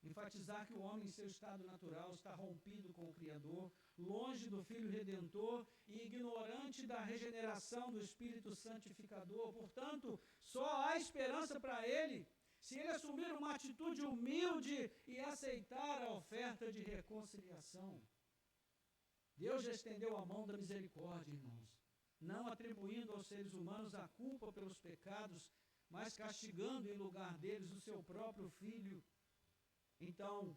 Enfatizar que o homem em seu estado natural está rompido com o Criador, longe do Filho Redentor e ignorante da regeneração do Espírito Santificador. Portanto, só há esperança para ele se ele assumir uma atitude humilde e aceitar a oferta de reconciliação. Deus já estendeu a mão da misericórdia, irmãos, não atribuindo aos seres humanos a culpa pelos pecados, mas castigando em lugar deles o seu próprio Filho. Então,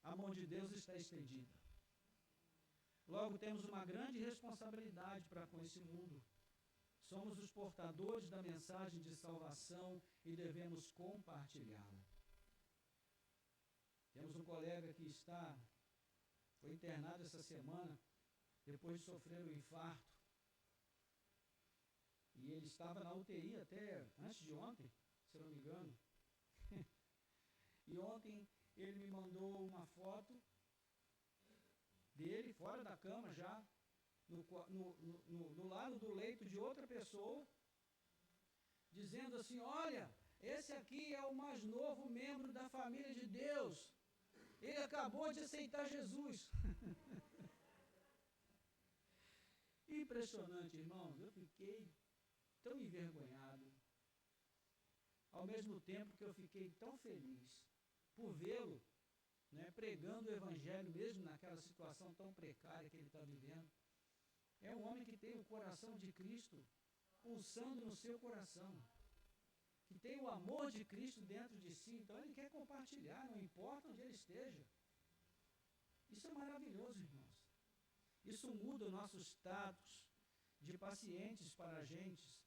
a mão de Deus está estendida. Logo, temos uma grande responsabilidade para com esse mundo. Somos os portadores da mensagem de salvação e devemos compartilhá-la. Temos um colega que foi internado essa semana, depois de sofrer um infarto. E ele estava na UTI até antes de ontem, se eu não me engano. E ontem ele me mandou uma foto dele, fora da cama já, no lado do leito de outra pessoa, dizendo assim: olha, esse aqui é o mais novo membro da família de Deus. Ele acabou de aceitar Jesus. Impressionante, irmãos. Eu fiquei tão envergonhado, ao mesmo tempo que eu fiquei tão feliz por vê-lo, né, pregando o Evangelho, mesmo naquela situação tão precária que ele está vivendo. É um homem que tem o coração de Cristo pulsando no seu coração, que tem o amor de Cristo dentro de si, então ele quer compartilhar, não importa onde ele esteja. Isso é maravilhoso, irmãos. Isso muda o nosso status de pacientes para agentes.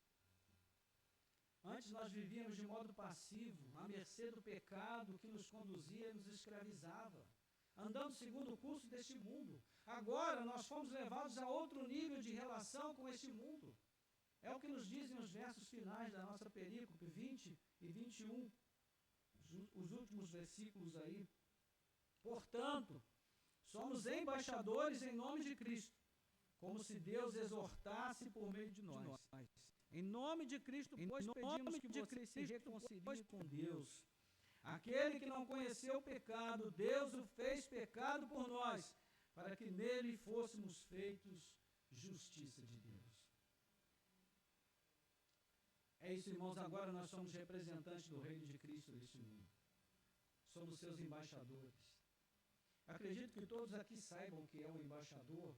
Antes nós vivíamos de modo passivo, à mercê do pecado que nos conduzia e nos escravizava, andando segundo o curso deste mundo. Agora nós fomos levados a outro nível de relação com este mundo. É o que nos dizem os versos finais da nossa perícope, 20 e 21, os últimos versículos aí. Portanto, somos embaixadores em nome de Cristo, como se Deus exortasse por meio de nós. Em nome de Cristo, pois, pedimos que você se reconcilie com Deus. Aquele que não conheceu o pecado, Deus o fez pecado por nós, para que nele fôssemos feitos justiça de Deus. É isso, irmãos, agora nós somos representantes do reino de Cristo neste mundo. Somos seus embaixadores. Acredito que todos aqui saibam o que é um embaixador.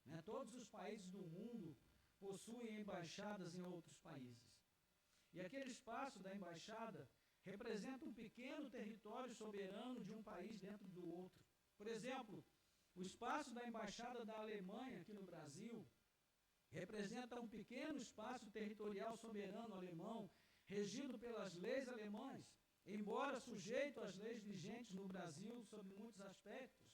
Né? Todos os países do mundo possuem embaixadas em outros países. E aquele espaço da embaixada representa um pequeno território soberano de um país dentro do outro. Por exemplo, o espaço da embaixada da Alemanha aqui no Brasil representa um pequeno espaço territorial soberano alemão, regido pelas leis alemãs, embora sujeito às leis vigentes no Brasil sob muitos aspectos.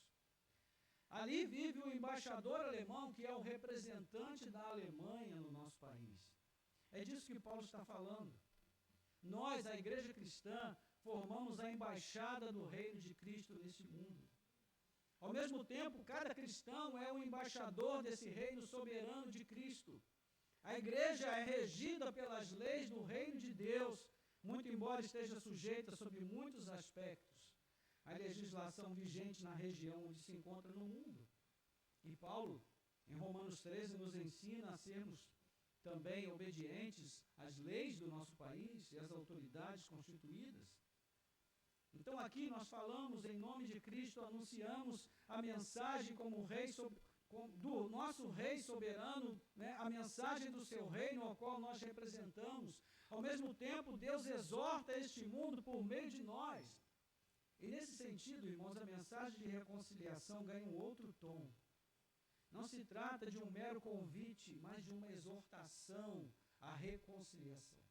Ali vive o embaixador alemão, que é o representante da Alemanha no nosso país. É disso que Paulo está falando. Nós, a igreja cristã, formamos a embaixada do reino de Cristo nesse mundo. Ao mesmo tempo, cada cristão é um embaixador desse reino soberano de Cristo. A igreja é regida pelas leis do reino de Deus, muito embora esteja sujeita sob muitos aspectos à legislação vigente na região onde se encontra no mundo. E Paulo, em Romanos 13, nos ensina a sermos também obedientes às leis do nosso país e às autoridades constituídas. Então aqui nós falamos em nome de Cristo, anunciamos a mensagem como do nosso rei soberano, né, a mensagem do seu reino ao qual nós representamos. Ao mesmo tempo, Deus exorta este mundo por meio de nós. E nesse sentido, irmãos, a mensagem de reconciliação ganha um outro tom. Não se trata de um mero convite, mas de uma exortação à reconciliação.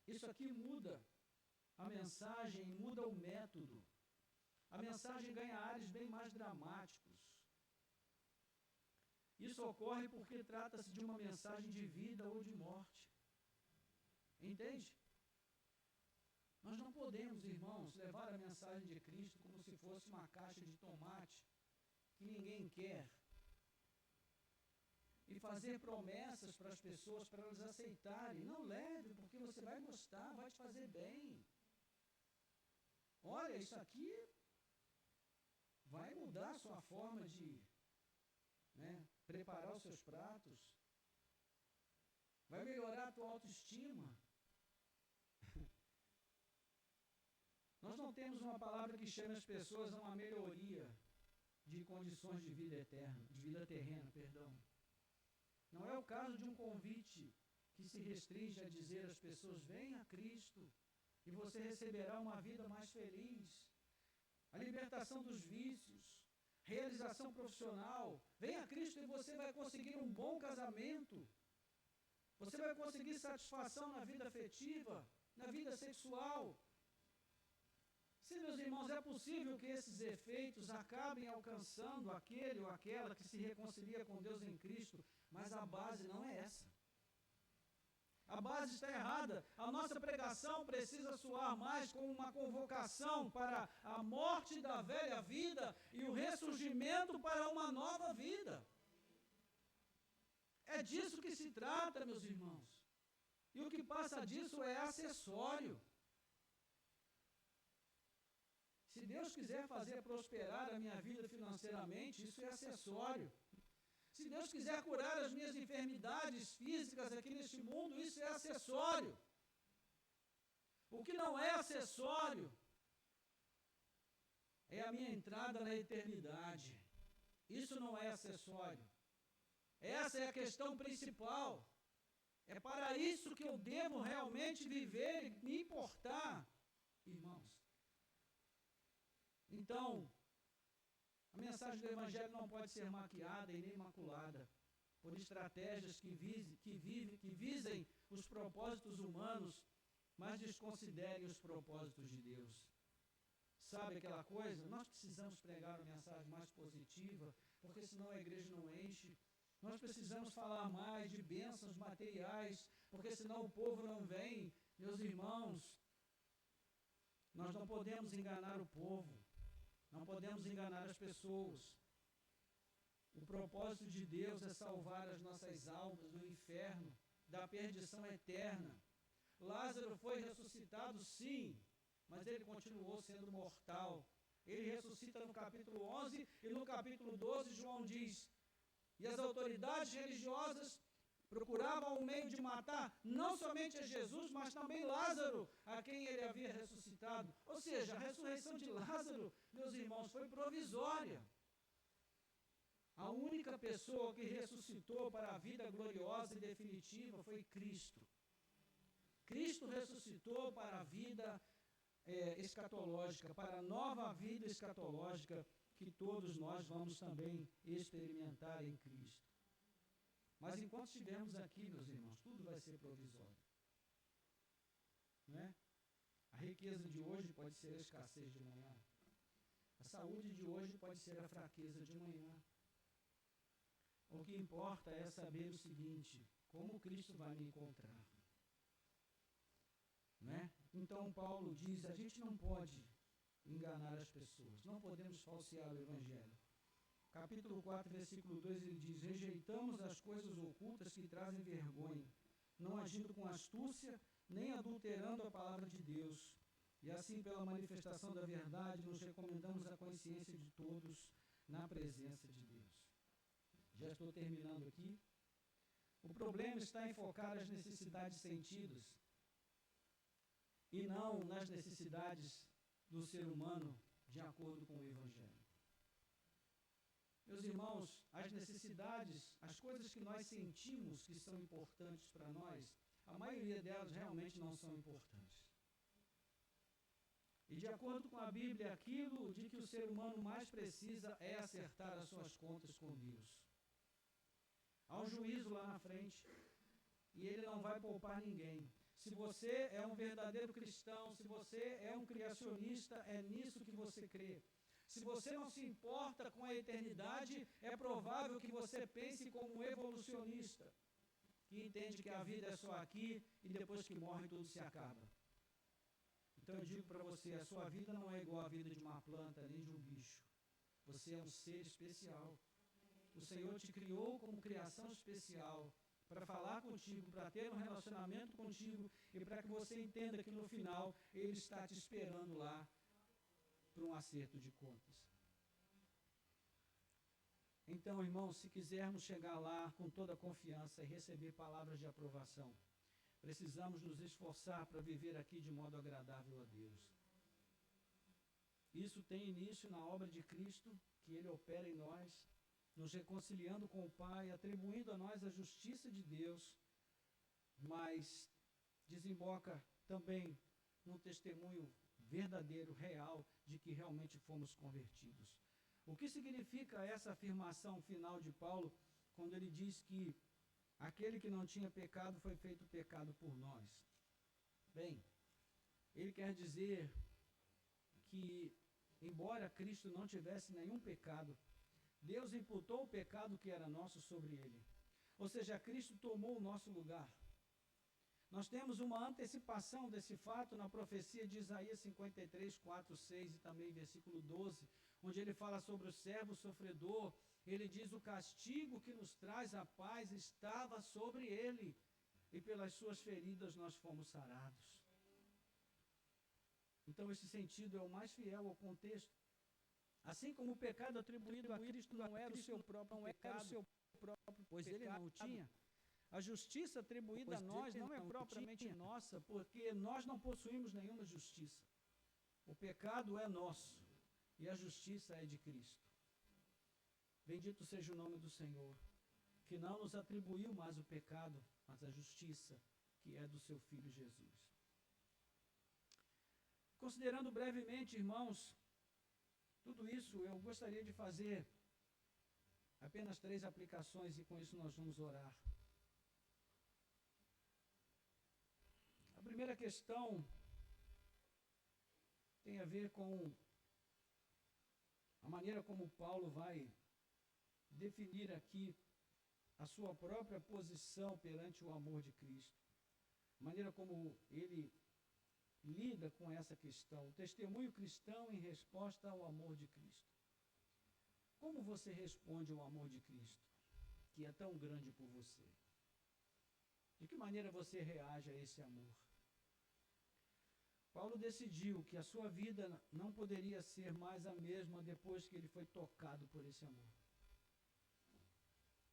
Isso aqui muda a mensagem, muda o método. A mensagem ganha ares bem mais dramáticos. Isso ocorre porque trata-se de uma mensagem de vida ou de morte. Entende? Nós não podemos, irmãos, levar a mensagem de Cristo como se fosse uma caixa de tomate que ninguém quer e fazer promessas para as pessoas, para elas aceitarem. Não leve, porque você vai gostar, vai te fazer bem. Olha, isso aqui vai mudar a sua forma de preparar os seus pratos, vai melhorar a tua autoestima. Nós não temos uma palavra que chame as pessoas a uma melhoria de condições de vida eterna, de vida terrena, perdão. Não é o caso de um convite que se restringe a dizer às pessoas: venha a Cristo e você receberá uma vida mais feliz. A libertação dos vícios, realização profissional. Venha a Cristo e você vai conseguir um bom casamento. Você vai conseguir satisfação na vida afetiva, na vida sexual. Sim, meus irmãos, é possível que esses efeitos acabem alcançando aquele ou aquela que se reconcilia com Deus em Cristo, mas a base não é essa. A base está errada. A nossa pregação precisa soar mais como uma convocação para a morte da velha vida e o ressurgimento para uma nova vida. É disso que se trata, meus irmãos. E o que passa disso é acessório. Se Deus quiser fazer prosperar a minha vida financeiramente, isso é acessório. Se Deus quiser curar as minhas enfermidades físicas aqui neste mundo, isso é acessório. O que não é acessório é a minha entrada na eternidade. Isso não é acessório. Essa é a questão principal. É para isso que eu devo realmente viver e me importar, irmãos. Então, a mensagem do Evangelho não pode ser maquiada e nem maculada por estratégias que visem os propósitos humanos, mas desconsiderem os propósitos de Deus. Sabe aquela coisa? Nós precisamos pregar uma mensagem mais positiva, porque senão a igreja não enche. Nós precisamos falar mais de bênçãos materiais, porque senão o povo não vem. Meus irmãos, nós não podemos enganar o povo, não podemos enganar as pessoas. O propósito de Deus é salvar as nossas almas do inferno, da perdição eterna. Lázaro foi ressuscitado, sim, mas ele continuou sendo mortal. Ele ressuscita no capítulo 11 e no capítulo 12 João diz: e as autoridades religiosas procuravam um meio de matar não somente a Jesus, mas também Lázaro, a quem ele havia ressuscitado. Ou seja, a ressurreição de Lázaro, meus irmãos, foi provisória. A única pessoa que ressuscitou para a vida gloriosa e definitiva foi Cristo. Cristo ressuscitou para a vida escatológica, para a nova vida escatológica que todos nós vamos também experimentar em Cristo. Mas enquanto estivermos aqui, meus irmãos, tudo vai ser provisório. Não é? A riqueza de hoje pode ser a escassez de amanhã. A saúde de hoje pode ser a fraqueza de amanhã. O que importa é saber o seguinte: como Cristo vai me encontrar. Né? Então Paulo diz, a gente não pode enganar as pessoas, não podemos falsear o Evangelho. Capítulo 4, versículo 2, ele diz: rejeitamos as coisas ocultas que trazem vergonha, não agindo com astúcia, nem adulterando a palavra de Deus. E assim, pela manifestação da verdade, nos recomendamos a consciência de todos na presença de Deus. Já estou terminando aqui. O problema está em focar as necessidades sentidas e não nas necessidades do ser humano, de acordo com o Evangelho. Meus irmãos, as necessidades, as coisas que nós sentimos que são importantes para nós, a maioria delas realmente não são importantes. E de acordo com a Bíblia, aquilo de que o ser humano mais precisa é acertar as suas contas com Deus. Há um juízo lá na frente, e ele não vai poupar ninguém. Se você é um verdadeiro cristão, se você é um criacionista, é nisso que você crê. Se você não se importa com a eternidade, é provável que você pense como um evolucionista, que entende que a vida é só aqui e depois que morre tudo se acaba. Então eu digo para você, a sua vida não é igual à vida de uma planta nem de um bicho. Você é um ser especial. O Senhor te criou como criação especial, para falar contigo, para ter um relacionamento contigo e para que você entenda que no final Ele está te esperando lá para um acerto de contas. Então, irmãos, se quisermos chegar lá com toda a confiança e receber palavras de aprovação, precisamos nos esforçar para viver aqui de modo agradável a Deus. Isso tem início na obra de Cristo, que Ele opera em nós, nos reconciliando com o Pai, atribuindo a nós a justiça de Deus, mas desemboca também num testemunho verdadeiro, real, de que realmente fomos convertidos. O que significa essa afirmação final de Paulo, quando ele diz que aquele que não tinha pecado foi feito pecado por nós? Bem, ele quer dizer que, embora Cristo não tivesse nenhum pecado, Deus imputou o pecado que era nosso sobre ele. Ou seja, Cristo tomou o nosso lugar. Nós temos uma antecipação desse fato na profecia de Isaías 53, 4, 6 e também versículo 12, onde ele fala sobre o servo sofredor. Ele diz: o castigo que nos traz a paz estava sobre ele, e pelas suas feridas nós fomos sarados. Então esse sentido é o mais fiel ao contexto. Assim como o pecado atribuído a Cristo não era o seu próprio pecado, pois ele não o tinha, a justiça atribuída a nós não é propriamente nossa, porque nós não possuímos nenhuma justiça. O pecado é nosso e a justiça é de Cristo. Bendito seja o nome do Senhor. que não nos atribuiu mais o pecado, mas a justiça, que é do seu Filho Jesus. Considerando brevemente, irmãos, tudo isso, eu gostaria de fazer apenas 3 aplicações e com isso nós vamos orar. A primeira questão tem a ver com a maneira como Paulo vai definir aqui a sua própria posição perante o amor de Cristo. A maneira como ele lida com essa questão. O testemunho cristão em resposta ao amor de Cristo. Como você responde ao amor de Cristo, que é tão grande por você? De que maneira você reage a esse amor? Paulo decidiu que a sua vida não poderia ser mais a mesma depois que ele foi tocado por esse amor.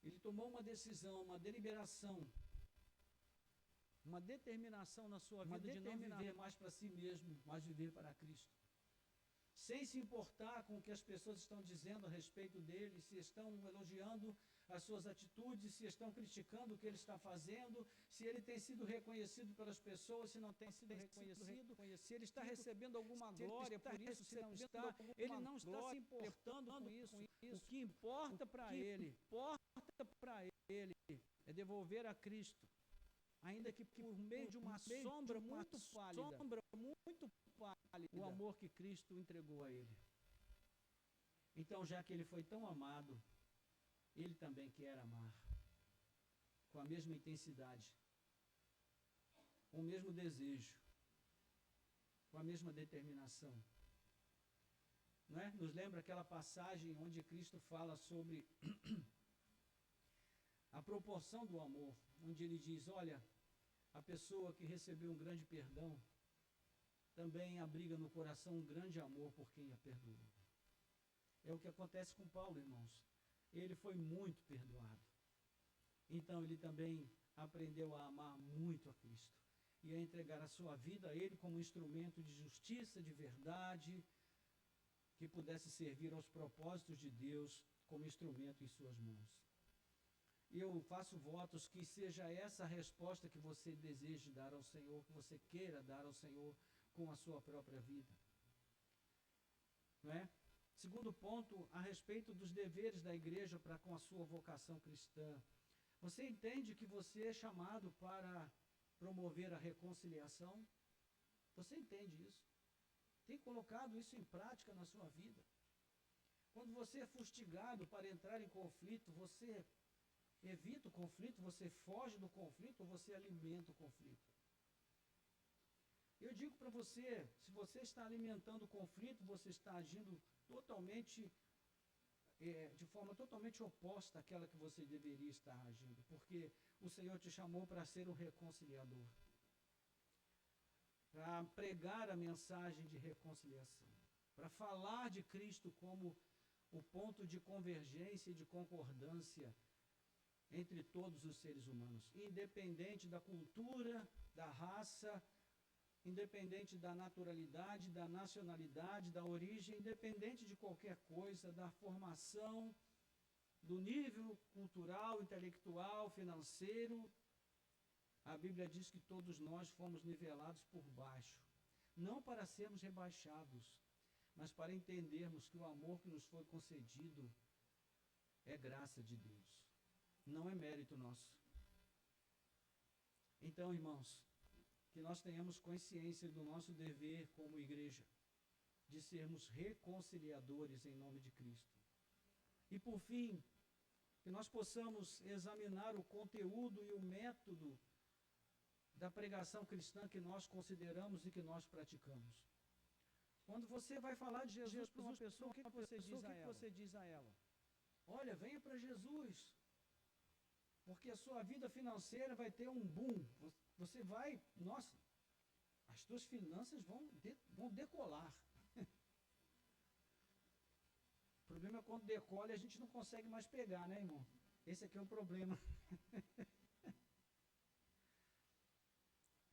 Ele tomou uma decisão, uma deliberação, uma determinação na sua vida de não viver mais para si mesmo, mas viver para Cristo. Sem se importar com o que as pessoas estão dizendo a respeito dele, se estão elogiando as suas atitudes, se estão criticando o que ele está fazendo, se ele tem sido reconhecido pelas pessoas, se não tem sido reconhecido, se ele está recebendo alguma glória por isso, se não está, ele não está se importando com isso. O que importa para ele é devolver a Cristo, ainda que por meio de uma sombra muito pálida, o amor que Cristo entregou a ele. Então, já que ele foi tão amado, ele também quer amar, com a mesma intensidade, com o mesmo desejo, com a mesma determinação. Não é? Nos lembra aquela passagem onde Cristo fala sobre a proporção do amor, onde ele diz, olha, a pessoa que recebeu um grande perdão, também abriga no coração um grande amor por quem a perdoou. É o que acontece com Paulo, irmãos. Ele foi muito perdoado. Então ele também aprendeu a amar muito a Cristo e a entregar a sua vida a ele como instrumento de justiça, de verdade, que pudesse servir aos propósitos de Deus como instrumento em suas mãos. Eu faço votos que seja essa a resposta que você deseje dar ao Senhor, que você queira dar ao Senhor com a sua própria vida. Não é? Segundo ponto, a respeito dos deveres da igreja para com a sua vocação cristã. Você entende que você é chamado para promover a reconciliação? Você entende isso? Tem colocado isso em prática na sua vida? Quando você é fustigado para entrar em conflito, você evita o conflito, você foge do conflito ou você alimenta o conflito? Eu digo para você, se você está alimentando o conflito, você está agindo totalmente, de forma totalmente oposta àquela que você deveria estar agindo, porque o Senhor te chamou para ser um reconciliador, para pregar a mensagem de reconciliação, para falar de Cristo como o ponto de convergência e de concordância entre todos os seres humanos, independente da cultura, da raça, independente da naturalidade, da nacionalidade, da origem, independente de qualquer coisa, da formação, do nível cultural, intelectual, financeiro. A Bíblia diz que todos nós fomos nivelados por baixo, não para sermos rebaixados, mas para entendermos que o amor que nos foi concedido é graça de Deus, não é mérito nosso. Então, irmãos, que nós tenhamos consciência do nosso dever como igreja, de sermos reconciliadores em nome de Cristo. E por fim, que nós possamos examinar o conteúdo e o método da pregação cristã que nós consideramos e que nós praticamos. Quando você vai falar de Jesus para uma pessoa, o que você diz a ela? Olha, venha para Jesus, porque a sua vida financeira vai ter um boom. Você vai, nossa, as tuas finanças vão decolar. O problema é quando decola e a gente não consegue mais pegar, né, irmão? Esse aqui é o problema.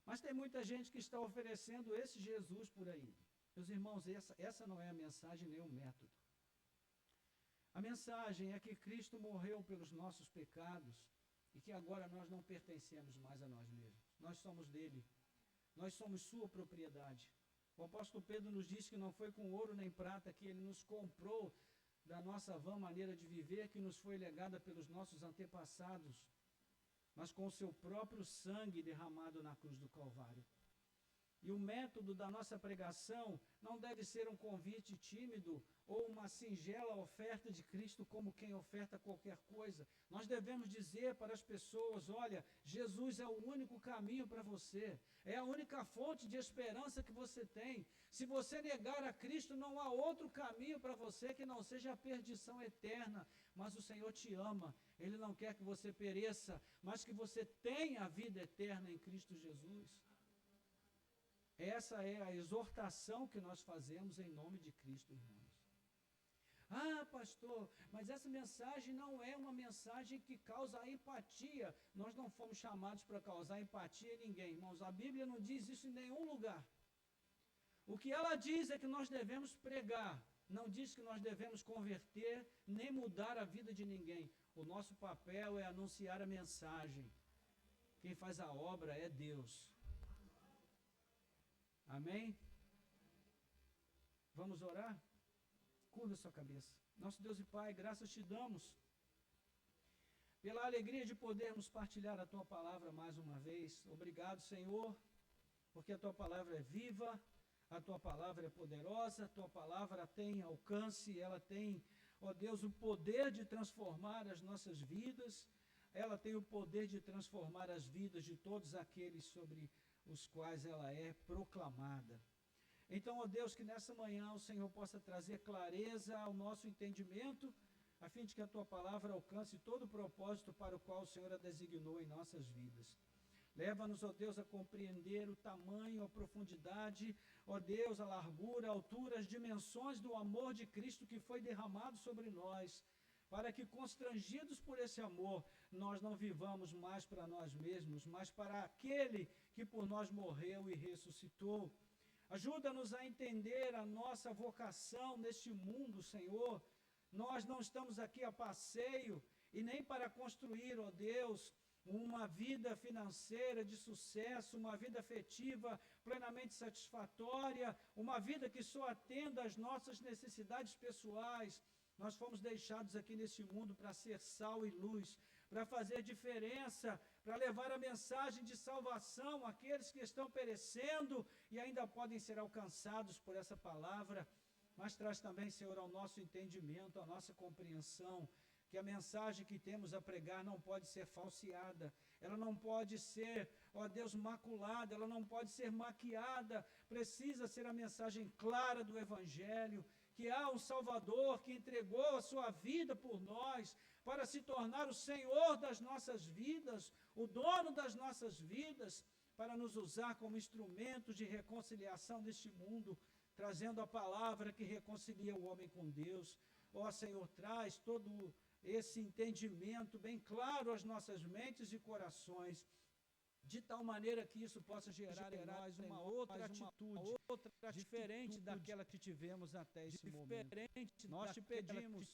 Mas tem muita gente que está oferecendo esse Jesus por aí. Meus irmãos, essa não é a mensagem nem o método. A mensagem é que Cristo morreu pelos nossos pecados e que agora nós não pertencemos mais a nós mesmos. Nós somos dele. Nós somos sua propriedade. O apóstolo Pedro nos diz que não foi com ouro nem prata que ele nos comprou da nossa vã maneira de viver, que nos foi legada pelos nossos antepassados, mas com o seu próprio sangue derramado na cruz do Calvário. E o método da nossa pregação não deve ser um convite tímido ou uma singela oferta de Cristo como quem oferta qualquer coisa. Nós devemos dizer para as pessoas, olha, Jesus é o único caminho para você, é a única fonte de esperança que você tem. Se você negar a Cristo, não há outro caminho para você que não seja a perdição eterna. Mas o Senhor te ama, Ele não quer que você pereça, mas que você tenha a vida eterna em Cristo Jesus. Essa é a exortação que nós fazemos em nome de Cristo, irmãos. Ah, pastor, mas essa mensagem não é uma mensagem que causa empatia. Nós não fomos chamados para causar empatia em ninguém, irmãos. A Bíblia não diz isso em nenhum lugar. O que ela diz é que nós devemos pregar, não diz que nós devemos converter, nem mudar a vida de ninguém. O nosso papel é anunciar a mensagem. Quem faz a obra é Deus. Amém? Vamos orar? Curva sua cabeça. Nosso Deus e Pai, graças te damos pela alegria de podermos partilhar a Tua palavra mais uma vez. Obrigado, Senhor, porque a Tua palavra é viva, a Tua palavra é poderosa, a Tua palavra tem alcance, ela tem, ó Deus, o poder de transformar as nossas vidas, ela tem o poder de transformar as vidas de todos aqueles sobre os quais ela é proclamada. Então, ó Deus, que nessa manhã o Senhor possa trazer clareza ao nosso entendimento, a fim de que a Tua palavra alcance todo o propósito para o qual o Senhor a designou em nossas vidas. Leva-nos, ó Deus, a compreender o tamanho, a profundidade, ó Deus, a largura, a altura, as dimensões do amor de Cristo que foi derramado sobre nós, para que, constrangidos por esse amor, nós não vivamos mais para nós mesmos, mas para aquele que por nós morreu e ressuscitou. Ajuda-nos a entender a nossa vocação neste mundo, Senhor. Nós não estamos aqui a passeio e nem para construir, ó Deus, uma vida financeira de sucesso, uma vida afetiva plenamente satisfatória, uma vida que só atenda às nossas necessidades pessoais. Nós fomos deixados aqui nesse mundo para ser sal e luz, para fazer diferença, para levar a mensagem de salvação àqueles que estão perecendo e ainda podem ser alcançados por essa palavra. Mas traz também, Senhor, ao nosso entendimento, à nossa compreensão, que a mensagem que temos a pregar não pode ser falseada, ela não pode ser, ó Deus, maculada, ela não pode ser maquiada, precisa ser a mensagem clara do Evangelho, que há um Salvador que entregou a sua vida por nós, para se tornar o Senhor das nossas vidas, o dono das nossas vidas, para nos usar como instrumentos de reconciliação deste mundo, trazendo a palavra que reconcilia o homem com Deus. Ó Senhor, traz todo esse entendimento bem claro às nossas mentes e corações, de tal maneira que isso possa gerar em nós uma outra atitude, diferente daquela que tivemos até esse momento. Nós te pedimos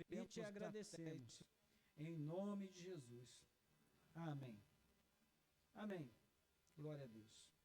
e te agradecemos, em nome de Jesus. Amém. Amém. Glória a Deus.